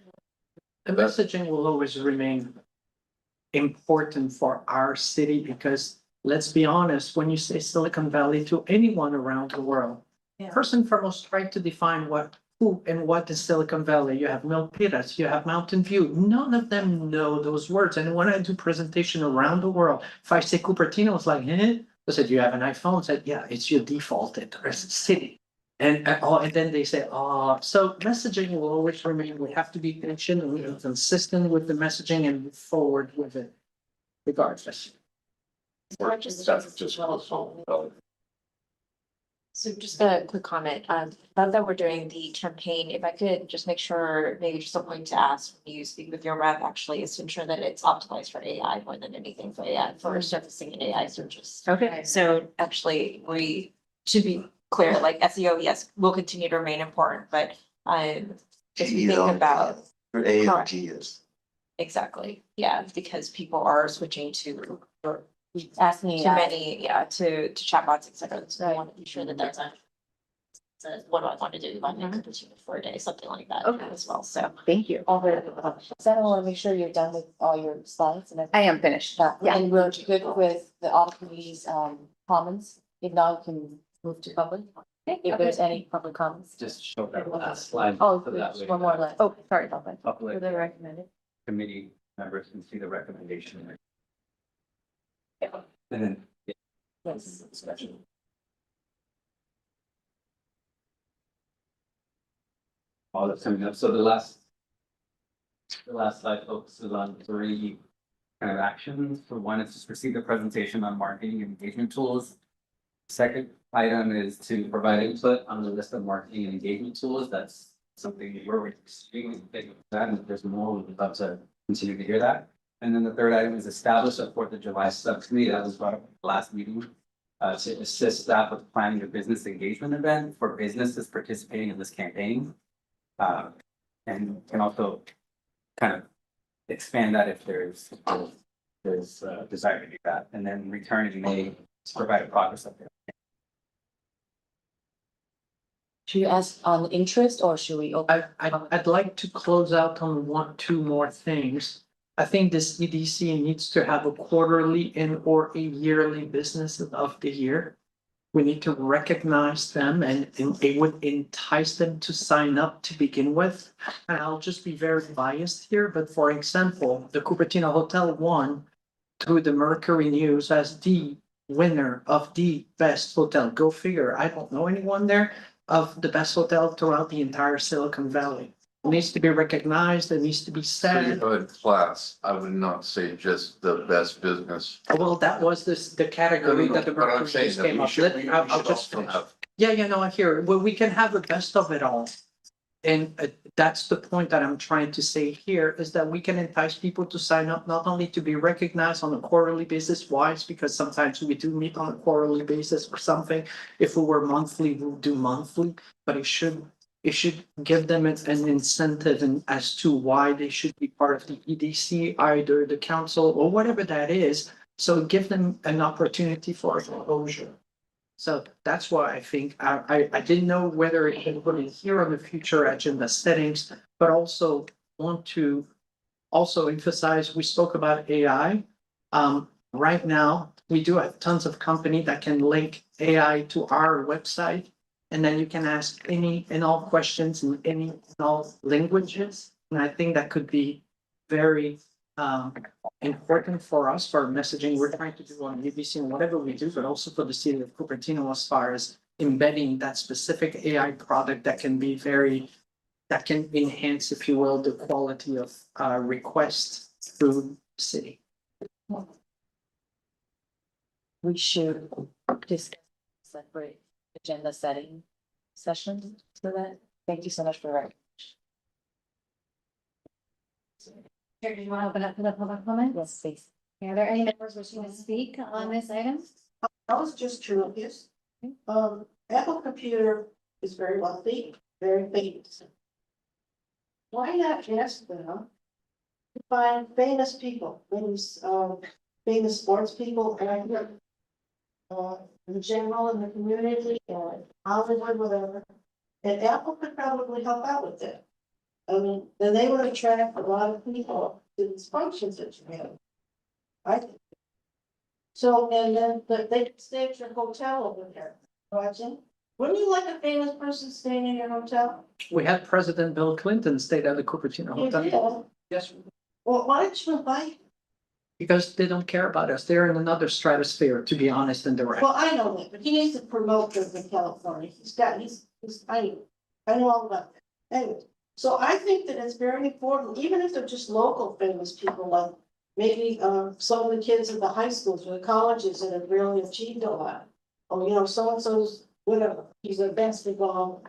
The messaging will always remain important for our city because let's be honest, when you say Silicon Valley to anyone around the world, first and foremost, try to define who and what is Silicon Valley. You have Milpitas, you have Mountain View. None of them know those words. And when I do presentation around the world, if I say Cupertino, it's like, eh? I said, you have an iPhone? I said, yeah, it's your default city. And then they say, so messaging will always remain. We have to be patient and be consistent with the messaging and move forward with it regardless. So just a quick comment, now that we're doing the campaign, if I could just make sure, maybe just something to ask when you speak with your rep actually is to ensure that it's optimized for AI more than anything for AI, for surfacing AI searches. Okay. So actually, we should be clear, like SEO, yes, will continue to remain important, but if you think about. Your A and G is. Exactly, yeah, because people are switching to Ask me. too many, to chatbots, et cetera, so I want to be sure that that's a. What do I want to do, if I'm in Cupertino for a day, something like that Okay. as well, so. Thank you. So I want to make sure you're done with all your slides and everything. I am finished. Yeah, and we're good with the all committees, comments. If not, we can move to public. If there's any public comments. Just show that last slide. Oh, so that there's way one more left. Oh, sorry about that. Public Were they recommended? committee members can see the recommendation. And then. Yes. Discussion. All that's coming up, so the last slide focuses on 3 kind of actions. For one, it's just receive the presentation on marketing and engagement tools. Second item is to provide input on the list of marketing and engagement tools. That's something we're extremely big with that, and if there's more, we'd love to continue to hear that. And then the third item is establish a 4th of July subcommittee that was brought up at the last meeting to assist staff with planning a business engagement event for businesses participating in this campaign. And can also kind of expand that if there's desire to do that, and then return in May to provide a progress update. Should you ask on interest or should we open? I'd like to close out on 2 more things. I think this EDC needs to have a quarterly or a yearly business of the year. We need to recognize them and it would entice them to sign up to begin with. And I'll just be very biased here, but for example, the Cupertino Hotel won through the Mercury News as the winner of the best hotel. Go figure. I don't know anyone there of the best hotel throughout the entire Silicon Valley. It needs to be recognized. It needs to be So you said. have a class, I would not say just the best business. Well, that was the category that the But I'm Mercury saying News that came we up should, with. we I'll should just also finish. have. Yeah, no, I hear it. Well, we can have the best of it all. that's the point that I'm trying to say here, is that we can entice people to sign up, not only to be recognized on a quarterly basis. Why? It's because sometimes we do meet on a quarterly basis or something. If we were monthly, we'll do monthly, but it should give them an incentive and as to why they should be part of the EDC, either the council or whatever that is. So give them an opportunity for exposure. So that's why I think I didn't know whether it can put it here on the future agenda settings, but also want to also emphasize, we spoke about AI. Right now, we do have tons of company that can link AI to our website. And then you can ask any and all questions in any and all languages. And I think that could be very important for us, for our messaging we're trying to do on UBC and whatever we do, but also for the city of Cupertino as far as embedding that specific AI product that can be that can enhance, if you will, the quality of requests through the city. We should discuss separate agenda setting session for that. Thank you so much for that. Chair, do you want to open up for the public comment? Yes, please. Are there any members wishing to speak on this item? I was just curious. Apple Computer is very wealthy, very famous. Why not ask them to find famous people, famous sports people, in general in the community, and Hollywood, whatever. And Apple could probably help out with that. I mean, then they would attract a lot of people to these functions that you have. I think. So, and then they could stay at your hotel over there, watching. Wouldn't you like a famous person staying in your hotel? We had President Bill Clinton stay at the Cupertino You Hotel. did. Yes, Well, why don't you invite? because they don't care about us. They're in another stratosphere, to be honest and direct. Well, I know that, but he needs to promote this in California. I know all about that. Anyway, so I think that it's very important, even if they're just local famous people, like maybe some of the kids at the high schools or the colleges that have really achieved a lot. Or, you know, so-and-so's, whatever, he's a basketball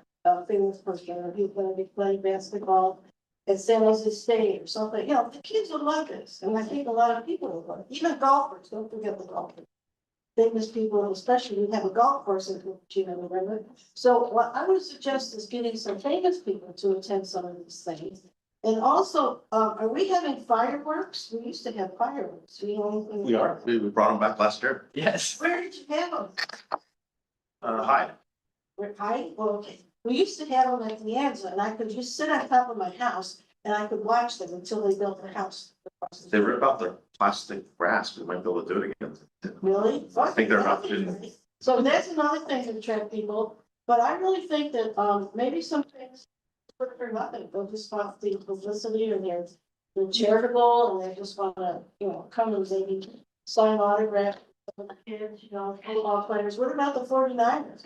famous person, or he's gonna be playing basketball at San Jose State or something, you know, the kids would love this, and I think a lot of people would love it, even golfers, don't forget the golfers. Famous people, especially we have a golf course in Cupertino, remember? So what I would suggest is getting some famous people to attend some of these things. And also, are we having fireworks? We used to have fireworks. We are, we brought them back last year. Yes. Where did you have them? Hi. Well, okay. We used to have them at the Anza, and I could just sit on top of my house and I could watch them until they built their house. They rip out the plastic grass. We might be able to do it again. Really? I think they're not in- So that's another thing to attract people, but I really think that, maybe some things for nothing, they'll just want the publicity, and they're charitable, and they just wanna, you know, come and maybe sign autographs for the kids, you know, football players. What about the 49ers?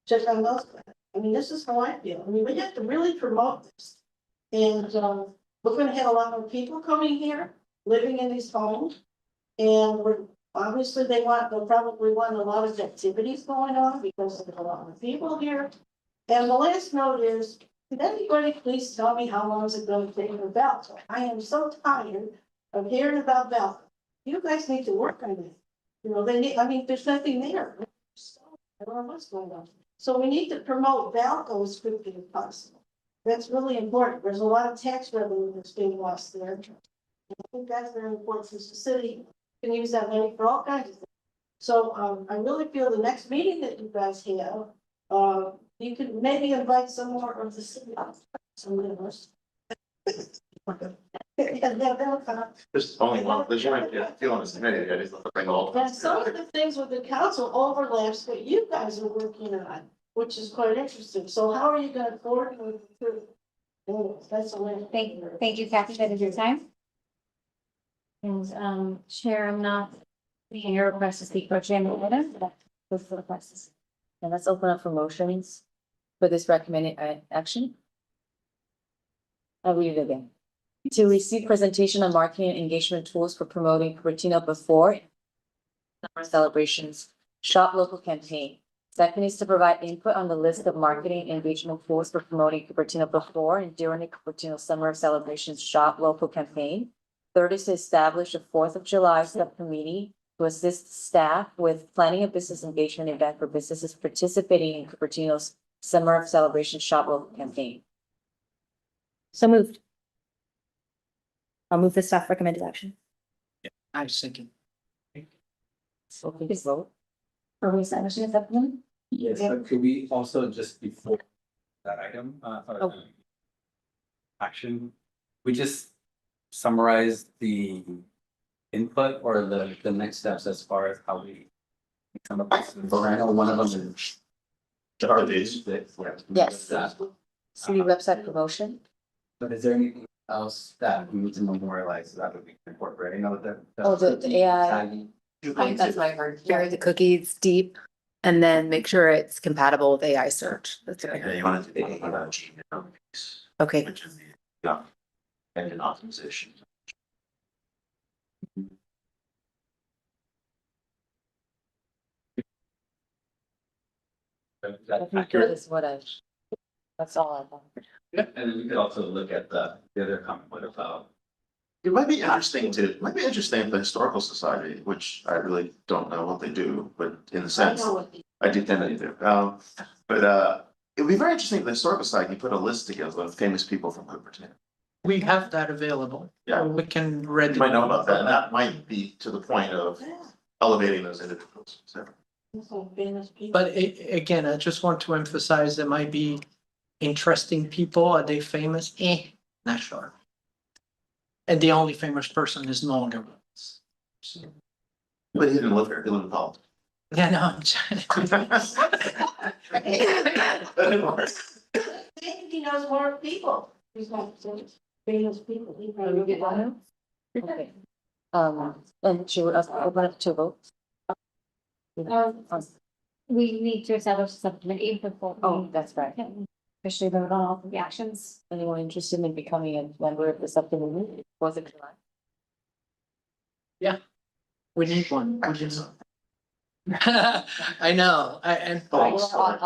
Check on those guys. I mean, this is how I feel. I mean, we have to really promote this. And, we're gonna have a lot more people coming here, living in these homes. And obviously they'll probably want a lot of activities going on because there's a lot of people here. And the last note is, can anybody please tell me how long is it gonna take for Valco? I am so tired of hearing about Valco. You guys need to work on it. You know, there's nothing there. I don't know what's going on. So we need to promote Valco as quickly as possible. That's really important. There's a lot of tax revenue that's being lost there. I think that's very important since the city can use that money for all kinds of things. So I really feel the next meeting that you guys have, you could maybe invite some more of the city. Some of us. There's only one, there's only a few on this committee. I just bring all. And some of the things with the council overlaps what you guys are working on, which is quite interesting. So how are you gonna coordinate? That's a way. Thank you, Kathy, that is your time. And, Chair, I'm not seeing your request to speak for agenda item, but those are the requests. And let's open up for motions for this recommended action. I'll read it again. To receive presentation on marketing and engagement tools for promoting Cupertino before summer celebrations, shop local campaign. Second is to provide input on the list of marketing and regional tools for promoting Cupertino before and during the Cupertino Summer of Celebrations Shop Local campaign. Third is to establish a 4th of July subcommittee to assist staff with planning a business engagement event for businesses participating in Cupertino's Summer of Celebration Shop Local campaign. So moved. I'll move the staff recommended action. I was thinking. So please vote. Are we establishing a subcommittee? Yes, but could we also just before that item, or Oh. action, we just summarize the input or the next steps as far as how we come up with, but I know one of them is. Are these? Yes. That. City website promotion. But is there anything else that we need to memorialize that would be incorporated? I know that. Oh, the AI. I think that's what I heard. Bury the cookies deep and then make sure it's compatible with AI search. That's what I Yeah, heard. you want to do the Gmail piece, Okay. which is the, yeah, and optimization. Is I that think accurate? that is what I, that's all I want. Yeah, and then we could also look at the other comment, what about? It might be interesting if the Historical Society, which I really don't know what they do, but in the sense, I do tend to do. It would be very interesting if the Historical Society put a list together of famous people from Cupertino. We have that available. Yeah. We can read. You might know about that, and that might be to the point of elevating those individuals. So, But again, I just want to emphasize there might be interesting people. Are they famous? Not sure. And the only famous person is no longer with us. So, but he didn't live here, he lived in politics. yeah, no, I'm trying. I think he knows more people. He's not famous people. He probably get one. Okay. And she would open up to vote. We need to establish a subcommittee before. Oh, that's right. Officially vote on all of the actions. Anyone interested in becoming a member of the subcommittee? 4th of July. We need one. I guess so. I know, Oh, sorry.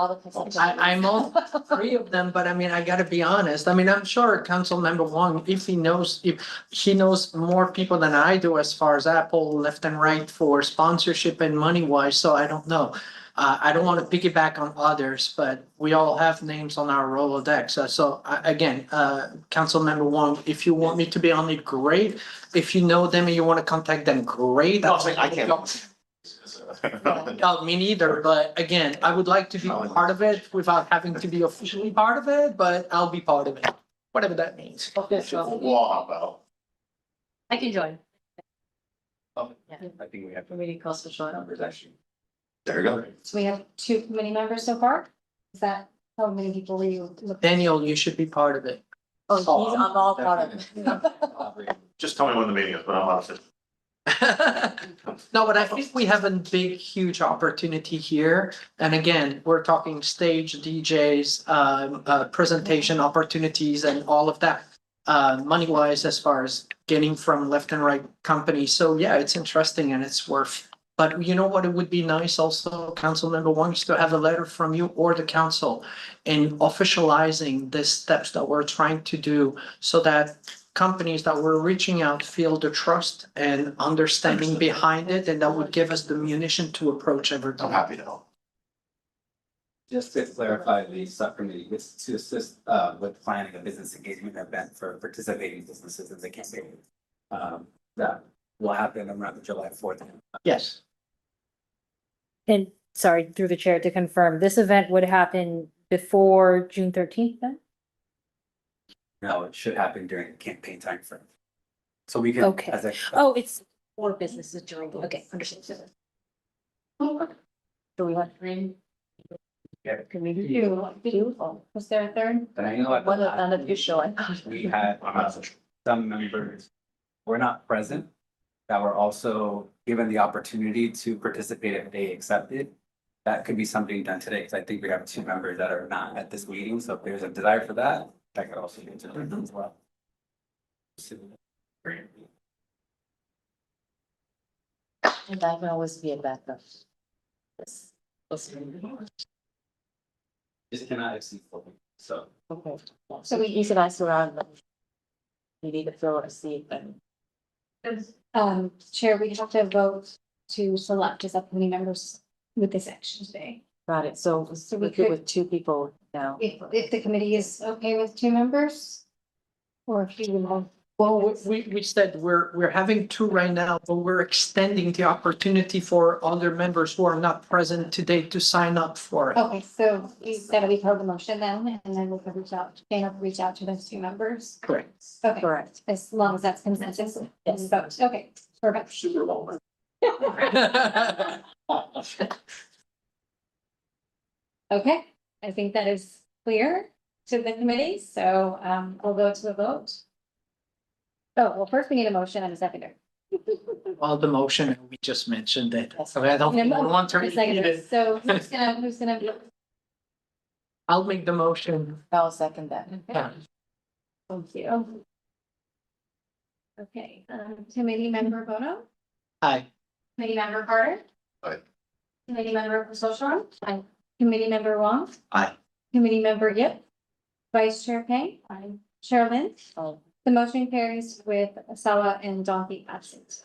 I'm all 3 of them, but I mean, I gotta be honest. I mean, I'm sure Councilmember Wong, if he knows more people than I do as far as Apple left and right for sponsorship and money wise, so I don't know. I don't want to piggyback on others, but we all have names on our Rolodex. Again, Councilmember Wong, if you want me to be on it, great. If you know them and you want to contact them, great. No, I was like, I can't. No, me neither, but again, I would like to be part of it without having to be officially part of it, but I'll be part of it, whatever that means. Okay, so Wow, about. I can join. Oh, I think we have committee calls for short numbers actually. There you go. So we have 2 committee members so far. Is that how many people were you looking? Daniel, you should be part of it. Oh, I'm all part of it. Just tell me when the meeting is, but I'm out of it. No, but I think we have a big, huge opportunity here. And again, we're talking stage DJs, presentation opportunities and all of that. Money wise, as far as getting from left and right companies. So yeah, it's interesting and it's worth. But you know what, it would be nice also, Councilmember wants to have a letter from you or the council in officializing the steps that we're trying to do so that companies that we're reaching out feel the trust and understanding behind it, and that would give us the munition to approach I'm everybody. happy to help. Just to clarify, the subcommittee is to assist with planning a business engagement event for participating businesses in the campaign. That will happen around the July 4th. Yes. And sorry, through the chair to confirm, this event would happen before June 13th then? No, it should happen during the campaign timeframe. So we can. Okay. as a- Oh, it's, Or businesses during. okay, understood. Do we want 3? Yeah. Can we do 2? Oh, was there a third? But I know at the One last unofficial. we had some members were not present that were also given the opportunity to participate if they accepted. That could be something done today, because I think we have 2 members that are not at this meeting, so if there's a desire for that, that could also be done as well. And that can always be a backup. Yes. Just cannot exceed 4, so. Okay. So we use it nice around. You need to fill a seat and. Chair, we have to vote to select as subcommittee members with this action today. Got it. So we we're good could- with 2 people now. If the committee is okay with 2 members? Or if you want, Well, we said we're having 2 right now, but we're extending the opportunity for other members who are not present today to sign up for it. okay, so that'll be part of the motion then, and then we can reach out, Dana will reach out to those 2 members. Correct. Okay, Correct. as long as that's consensus. Yes. Vote. Okay, perfect. Super long. Okay, I think that is clear to the committee, so we'll go to a vote. Oh, well, first we need a motion and a seconder. All the motion, we just mentioned it. Yes. So I don't And a want to a repeat seconder. it. So who's gonna, I'll make the motion. I'll second that. Yeah. thank you. Okay, committee member Bono, Aye. committee member Carter. Aye. Committee member Social. Aye. Committee member Wong. Aye. Committee member Yip. Vice Chair Peng. Aye. Chair Lynch. Aye. The motion carries with Sawa and Donkey absent.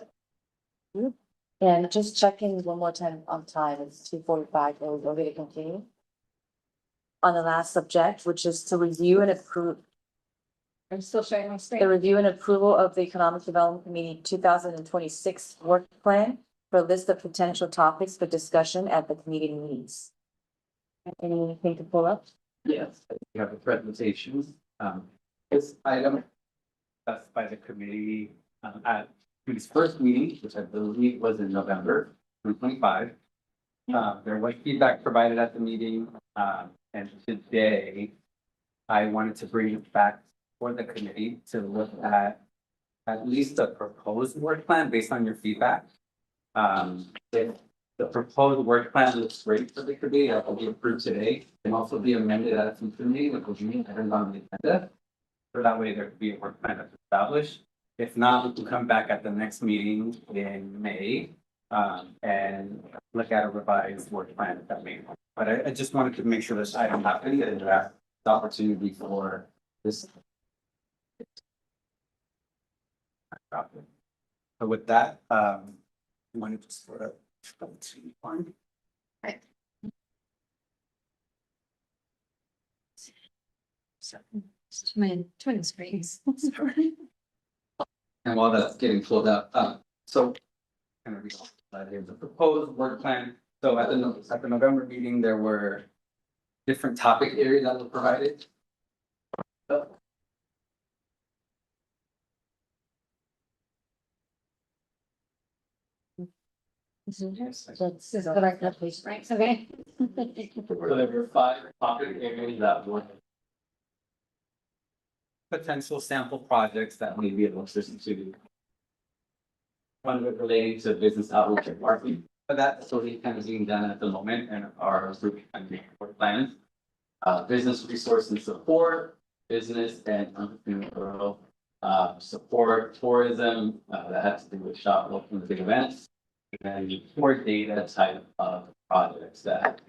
And just checking one more time on time, it's 2:45, we're ready to continue. On the last subject, which is to review and approve, I'm still sharing my the screen. review and approval of the Economic Development Committee 2026 work plan for a list of potential topics for discussion at the committee meetings. Anything to pull up? Yes, we have a presentation. This item discussed by the committee at its first meeting, which I believe was in November 2025. There was feedback provided at the meeting, and today I wanted to bring it back for the committee to look at least a proposed work plan based on your feedback. If the proposed work plan looks great for the committee, that will be approved today, and also be amended at a future meeting, which will be items on the agenda. So that way there could be a work plan that's established. If not, we can come back at the next meeting in May, and look at a revised work plan at that meeting. But I just wanted to make sure this item happened and that the opportunity for this. So with that, you wanted to sort of. Right. Twin screens. And while that's getting pulled up, so. Kind of read off that here, the proposed work plan, so at the November meeting, there were. Different topic areas that were provided. That's This is the right place, right? Okay. So there were 5 topic areas that were. Potential sample projects that may be able to listen to. One of it relating to business outreach and marketing, but that's already kind of being done at the moment and our group and work plans. Business resource and support, business and entrepreneurial support, tourism, that has to do with shop looking at big events. And then more data type of projects that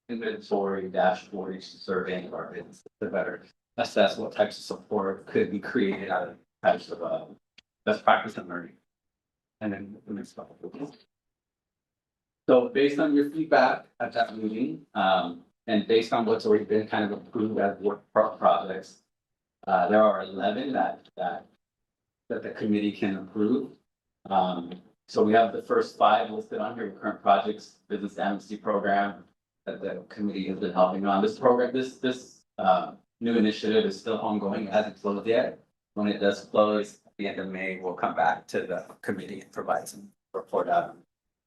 inventory, dashboard, surveying of our business to better assess what types of support could be created out of types of best practice and learning. And then the next couple of weeks. So based on your feedback at that meeting, and based on what's already been kind of approved as work projects, there are 11 that the committee can approve. So we have the first 5 listed on here, current projects, business amnesty program that the committee has been helping on. This program, this new initiative is still ongoing, it hasn't closed yet. When it does close at the end of May, we'll come back to the committee and provide some report out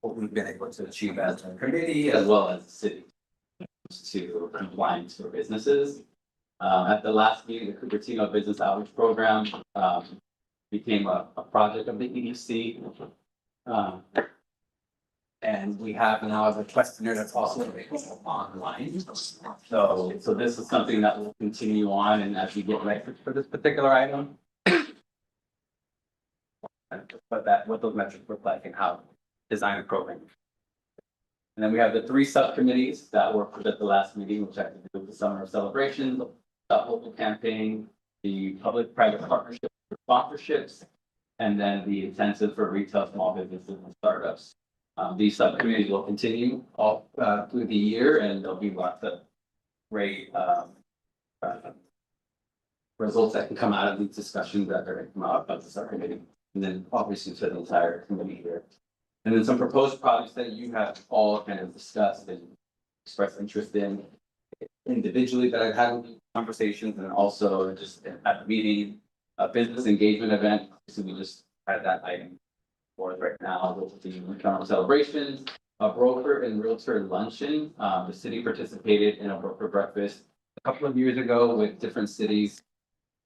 what we've been able to achieve as a committee as well as the city to compliance for businesses. At the last meeting, the Cupertino Business Outreach Program became a project of the EDC. And we have now a questionnaire that's also available online. So this is something that will continue on, and as we get ready for this particular item. But what those metrics look like and how to design a program. And then we have the three subcommittees that were put at the last meeting, which had to do with the summer of celebration, the local campaign, the public-private partnership for sponsorships, and then the intensive for retail, small businesses and startups. These subcommittees will continue all through the year, and there'll be lots of great results that can come out of these discussions that are going to come out of the subcommittee, and then obviously to the entire committee here. And then some proposed projects that you have all kind of discussed and expressed interest in individually that I've had conversations, and also just at the meeting, a business engagement event. So we just had that item for right now with the internal celebration, a broker and realtor luncheon. The city participated in a broker breakfast a couple of years ago with different cities,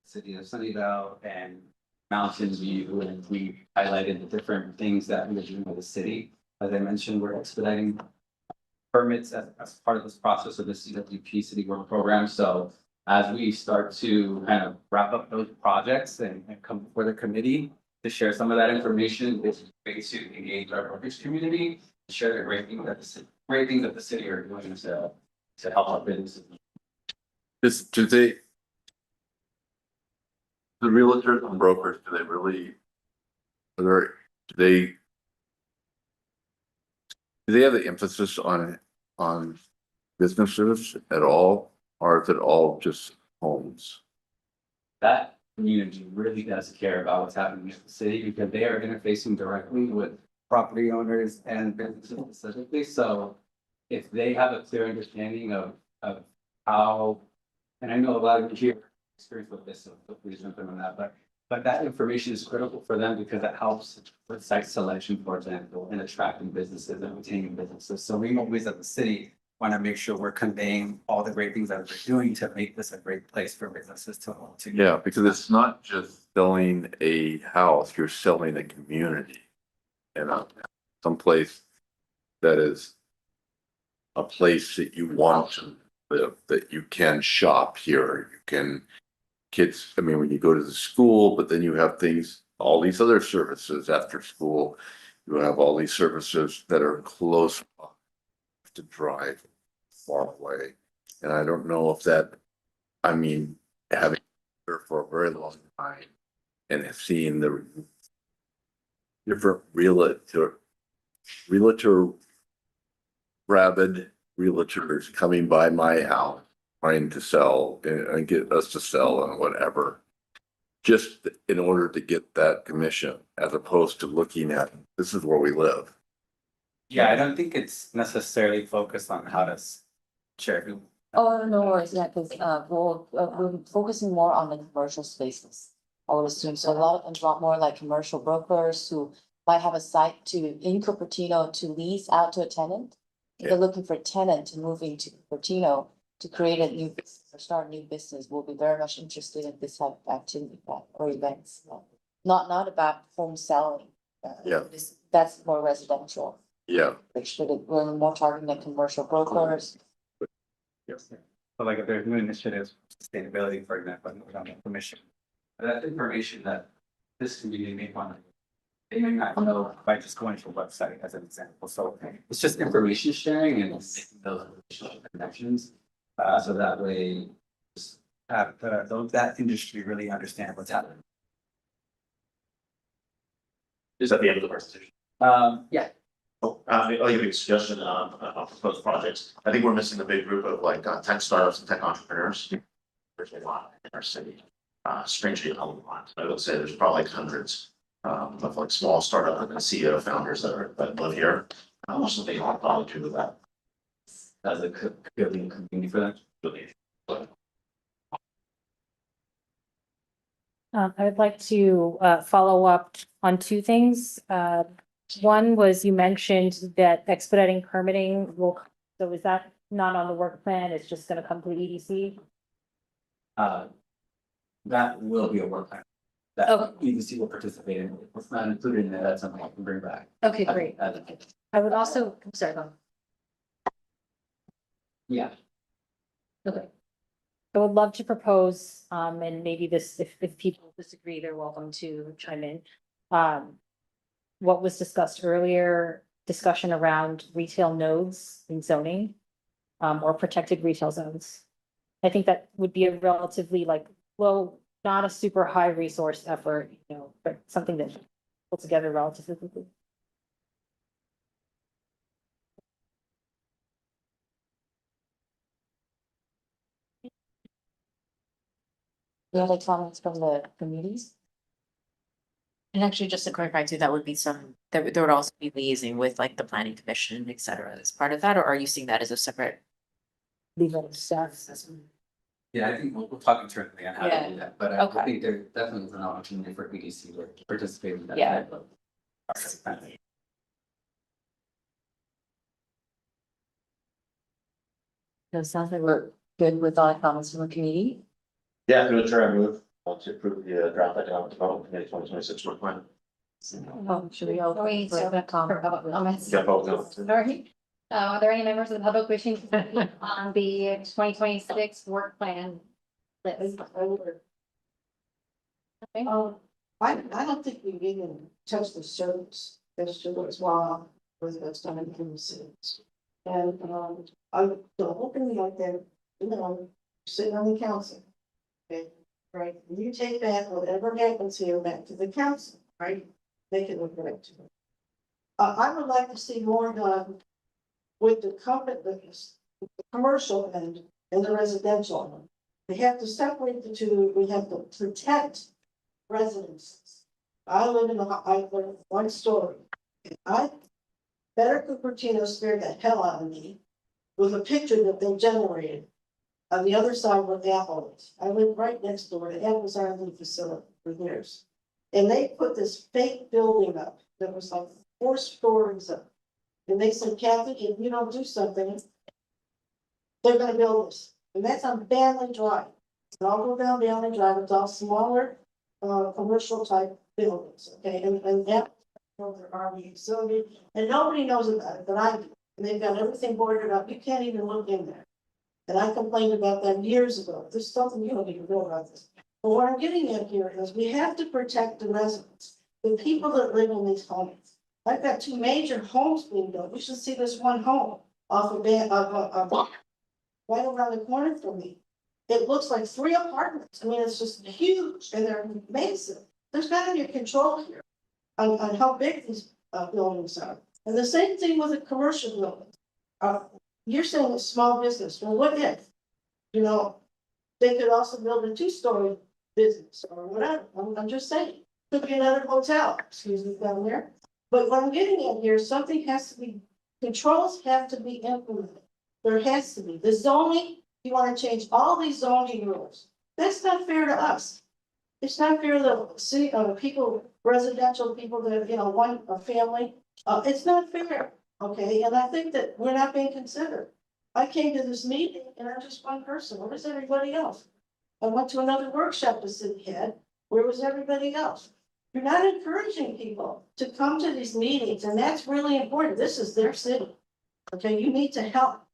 city of Sunnyvale and Mountain View, and we highlighted the different things that we were doing with the city. As I mentioned, we're expediting permits as part of this process of the CWP City Work Program. So as we start to kind of wrap up those projects and come before the committee to share some of that information, it's great to engage our brokerage community, share the great things that the city are doing to help our businesses. The realtors and brokers, do they really, do they have the emphasis on businesses at all, or is it all just homes? That community really does care about what's happening in the city because they are interfacing directly with property owners and businesses specifically. So if they have a clear understanding of how, and I know a lot of you here experience with this, so please jump in on that, but that information is critical for them because it helps with site selection, for example, and attracting businesses and retaining businesses. So we always at the city want to make sure we're conveying all the great things that we're doing to make this a great place for businesses to. Yeah, because it's not just selling a house, you're selling a community. And someplace that is a place that you want to live, that you can shop here, you can, kids, I mean, when you go to the school, but then you have things, all these other services after school, you have all these services that are close to drive far away. And I don't know if that, I mean, having her for a very long time and seeing the different realtor rabid realtors coming by my house trying to sell and get us to sell and whatever, just in order to get that commission, as opposed to looking at, this is where we live. Yeah, I don't think it's necessarily focused on how to share. Oh, no worries, yeah, because we're focusing more on the commercial spaces. I would assume, so a lot more like commercial brokers who might have a site in Cupertino to lease out to a tenant. If they're looking for a tenant to move into Cupertino to create a new business or start a new business, we'll be very much interested in this type of activity or events. Not about home selling. Yeah. That's more residential. Yeah. We're more targeting the commercial brokers. Yes. So like if there's new initiatives, sustainability, for example, we don't have permission. That's information that this community may want to. They may not know by just going to a website as an example. So it's just information sharing and making those connections. So that way, just have that industry really understand what's happening. Is that the end of the presentation? Yeah. I'll give you a suggestion on proposed projects. I think we're missing the big group of like tech startups and tech entrepreneurs. There's a lot in our city, strangely a lot. I would say there's probably like hundreds of like small startup and CEO founders that live here. Something I'll probably do with that. As a community for them. I would like to follow up on two things. One was you mentioned that expediting permitting will, so is that not on the work plan? It's just gonna come to the EDC? That will be a work plan. That EDC will participate in. It's not included in that. That's something I can bring back. Okay, great. I would also, I'm sorry, go on. Yeah. Okay. I would love to propose, and maybe this, if people disagree, they're welcome to chime in. What was discussed earlier discussion around retail nodes in zoning. Or protected retail zones. I think that would be a relatively like low, not a super high resource effort, you know, but something that pulled together relatively quickly. Any other comments from the committees? And actually, just to clarify too, that would be there would also be liaising with like the planning commission, et cetera, as part of that, or are you seeing that as a separate? Legal staff. Yeah, I think we'll talk internally on how Yeah. to do that, but I Okay. think there definitely is an opportunity for BDC to participate in that. Yeah. type of process. So it sounds like we're good with all comments from the committee. Yeah, through the chair, I move to approve the draft economic development committee 2026 work plan. Should we all? We need to open up for public comments. Yeah, public comments. All right. Are there any members of the public wishing to speak on the 2026 work plan list? Okay. I don't think we even touched the service vegetables while with what's done in the cities. And, I'm the whole thing like that, you know, sitting on the council. Okay, right, you take back whatever happens here back to the council, right? Make it look right to it. I would like to see more done with the company, the commercial end and the residential end. We have to separate the two, we have to protect residences. I live in I live one story. Better Cupertino scared the hell out of me with a picture that they generated on the other side where the Apple is. I live right next door to Apple's R&D facility for years. And they put this fake building up that was like 4 stories up. And they said, Kathy, if you don't do something, they're gonna build this. And that's on Banley Drive. And I'll go down Banley Drive, it's all smaller, commercial type buildings, okay, and that. Their RV facility, and nobody knows about it, but I do, and they've got everything boarded up, you can't even look in there. And I complained about that years ago, there's something you don't even know about this. But what I'm getting at here is we have to protect the residents, the people that live in these homes. I've got 2 major homes being built, you should see this one home off of right around the corner from me. It looks like 3 apartments, I mean, it's just huge, and they're massive, there's not any control here. On how big these buildings are. And the same thing with a commercial building. You're saying it's small business, well, what if? You know, they could also build a 2-story business or whatever, I'm just saying. Could be another hotel, excuse me, down there. But what I'm getting at here, something has to be, controls have to be implemented. There has to be, the zoning, you wanna change all these zoning rules. That's not fair to us. It's not fair to the city, people, residential people that, you know, a family, it's not fair, okay, and I think that we're not being considered. I came to this meeting and I'm just one person, where was everybody else? I went to another workshop the city had, where was everybody else? You're not encouraging people to come to these meetings, and that's really important, this is their city. Okay, you need to help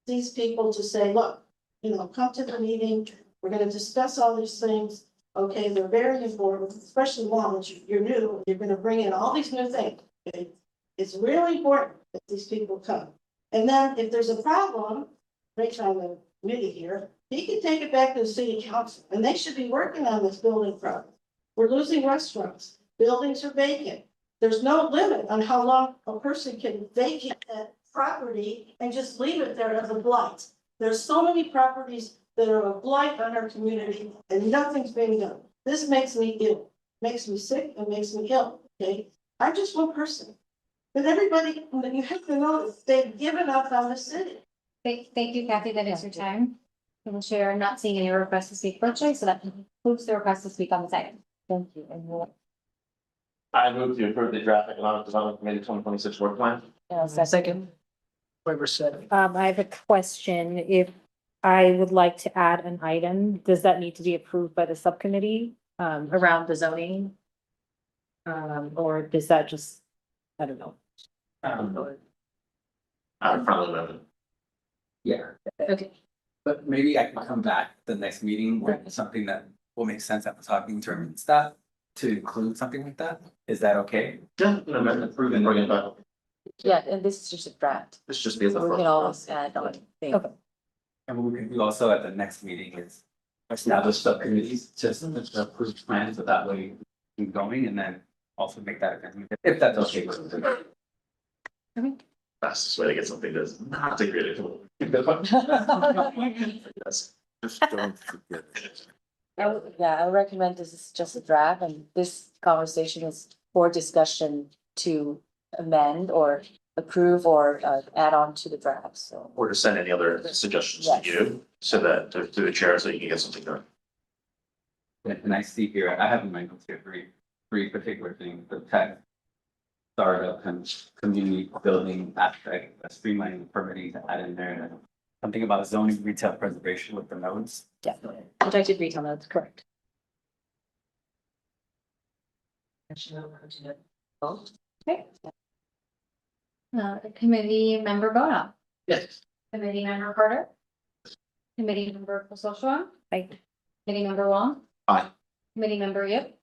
these people to say, look, you know, come to the meeting, we're gonna discuss all these things. Okay, they're very important, especially now that you're new, you're gonna bring in all these new things, okay? It's really important that these people come. And then if there's a problem, Rich on the committee here, he can take it back to the city council, and they should be working on this building problem. We're losing restaurants, buildings are vacant. There's no limit on how long a person can vacate that property and just leave it there as a blight. There's so many properties that are a blight on our community and nothing's being done. This makes me ill, makes me sick, and makes me ill, okay? I'm just one person. But everybody, you have to know that they've given up on the city. Thank you, Kathy, that is your time. And the chair, not seeing any requests to speak virtually, so that concludes the request to speak on this item. Thank you, and we'll, I move to approve the draft economic development committee 2026 work plan. second. Whoever said it. I have a question. If I would like to add an item, does that need to be approved by the subcommittee, around the zoning? Or does that just, I don't know. Friendly amendment. Yeah, Okay. but maybe I can come back the next meeting with something that will make sense after talking to and staff to include something like that. Is that okay? Yeah, an amendment, approve and bring it back. Yeah, and this is just a draft. It's just the. So we can always add on things. Okay. And what we can do also at the next meeting is establish subcommittees, just to approve plans, so that way we keep going and then also make that amendment, if that's okay with you. Fastest way to get something to not integrated. Yes. Just don't forget it. I would recommend this is just a draft and this conversation is for discussion to amend or approve or add on to the draft, so. Or to send any other suggestions to Yes. you, so that to the chair, so you can get something done. And I see here, I have in my notes here three particular things, the tech. Startup and community building aspect, streamlining permitting to add in there. And something about zoning retail preservation with the nodes. Definitely. Protected retail, that's correct. Okay. Committee member Bona, Yes. committee member Carter. Committee member Joshua. Aye. Committee member Wong. Aye. Committee member Yip.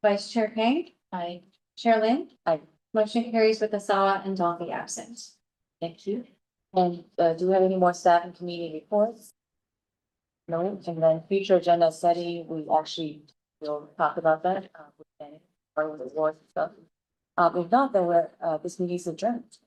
Vice Chair Kang. Aye. Chair Lynn. Aye. Motion carries with Asawa and Donkey absent. Thank you. And do we have any more staff and community reports? No, and then future agenda study, we actually will talk about that with Danny, or with the board and stuff. If not, then we're this meeting is adjourned.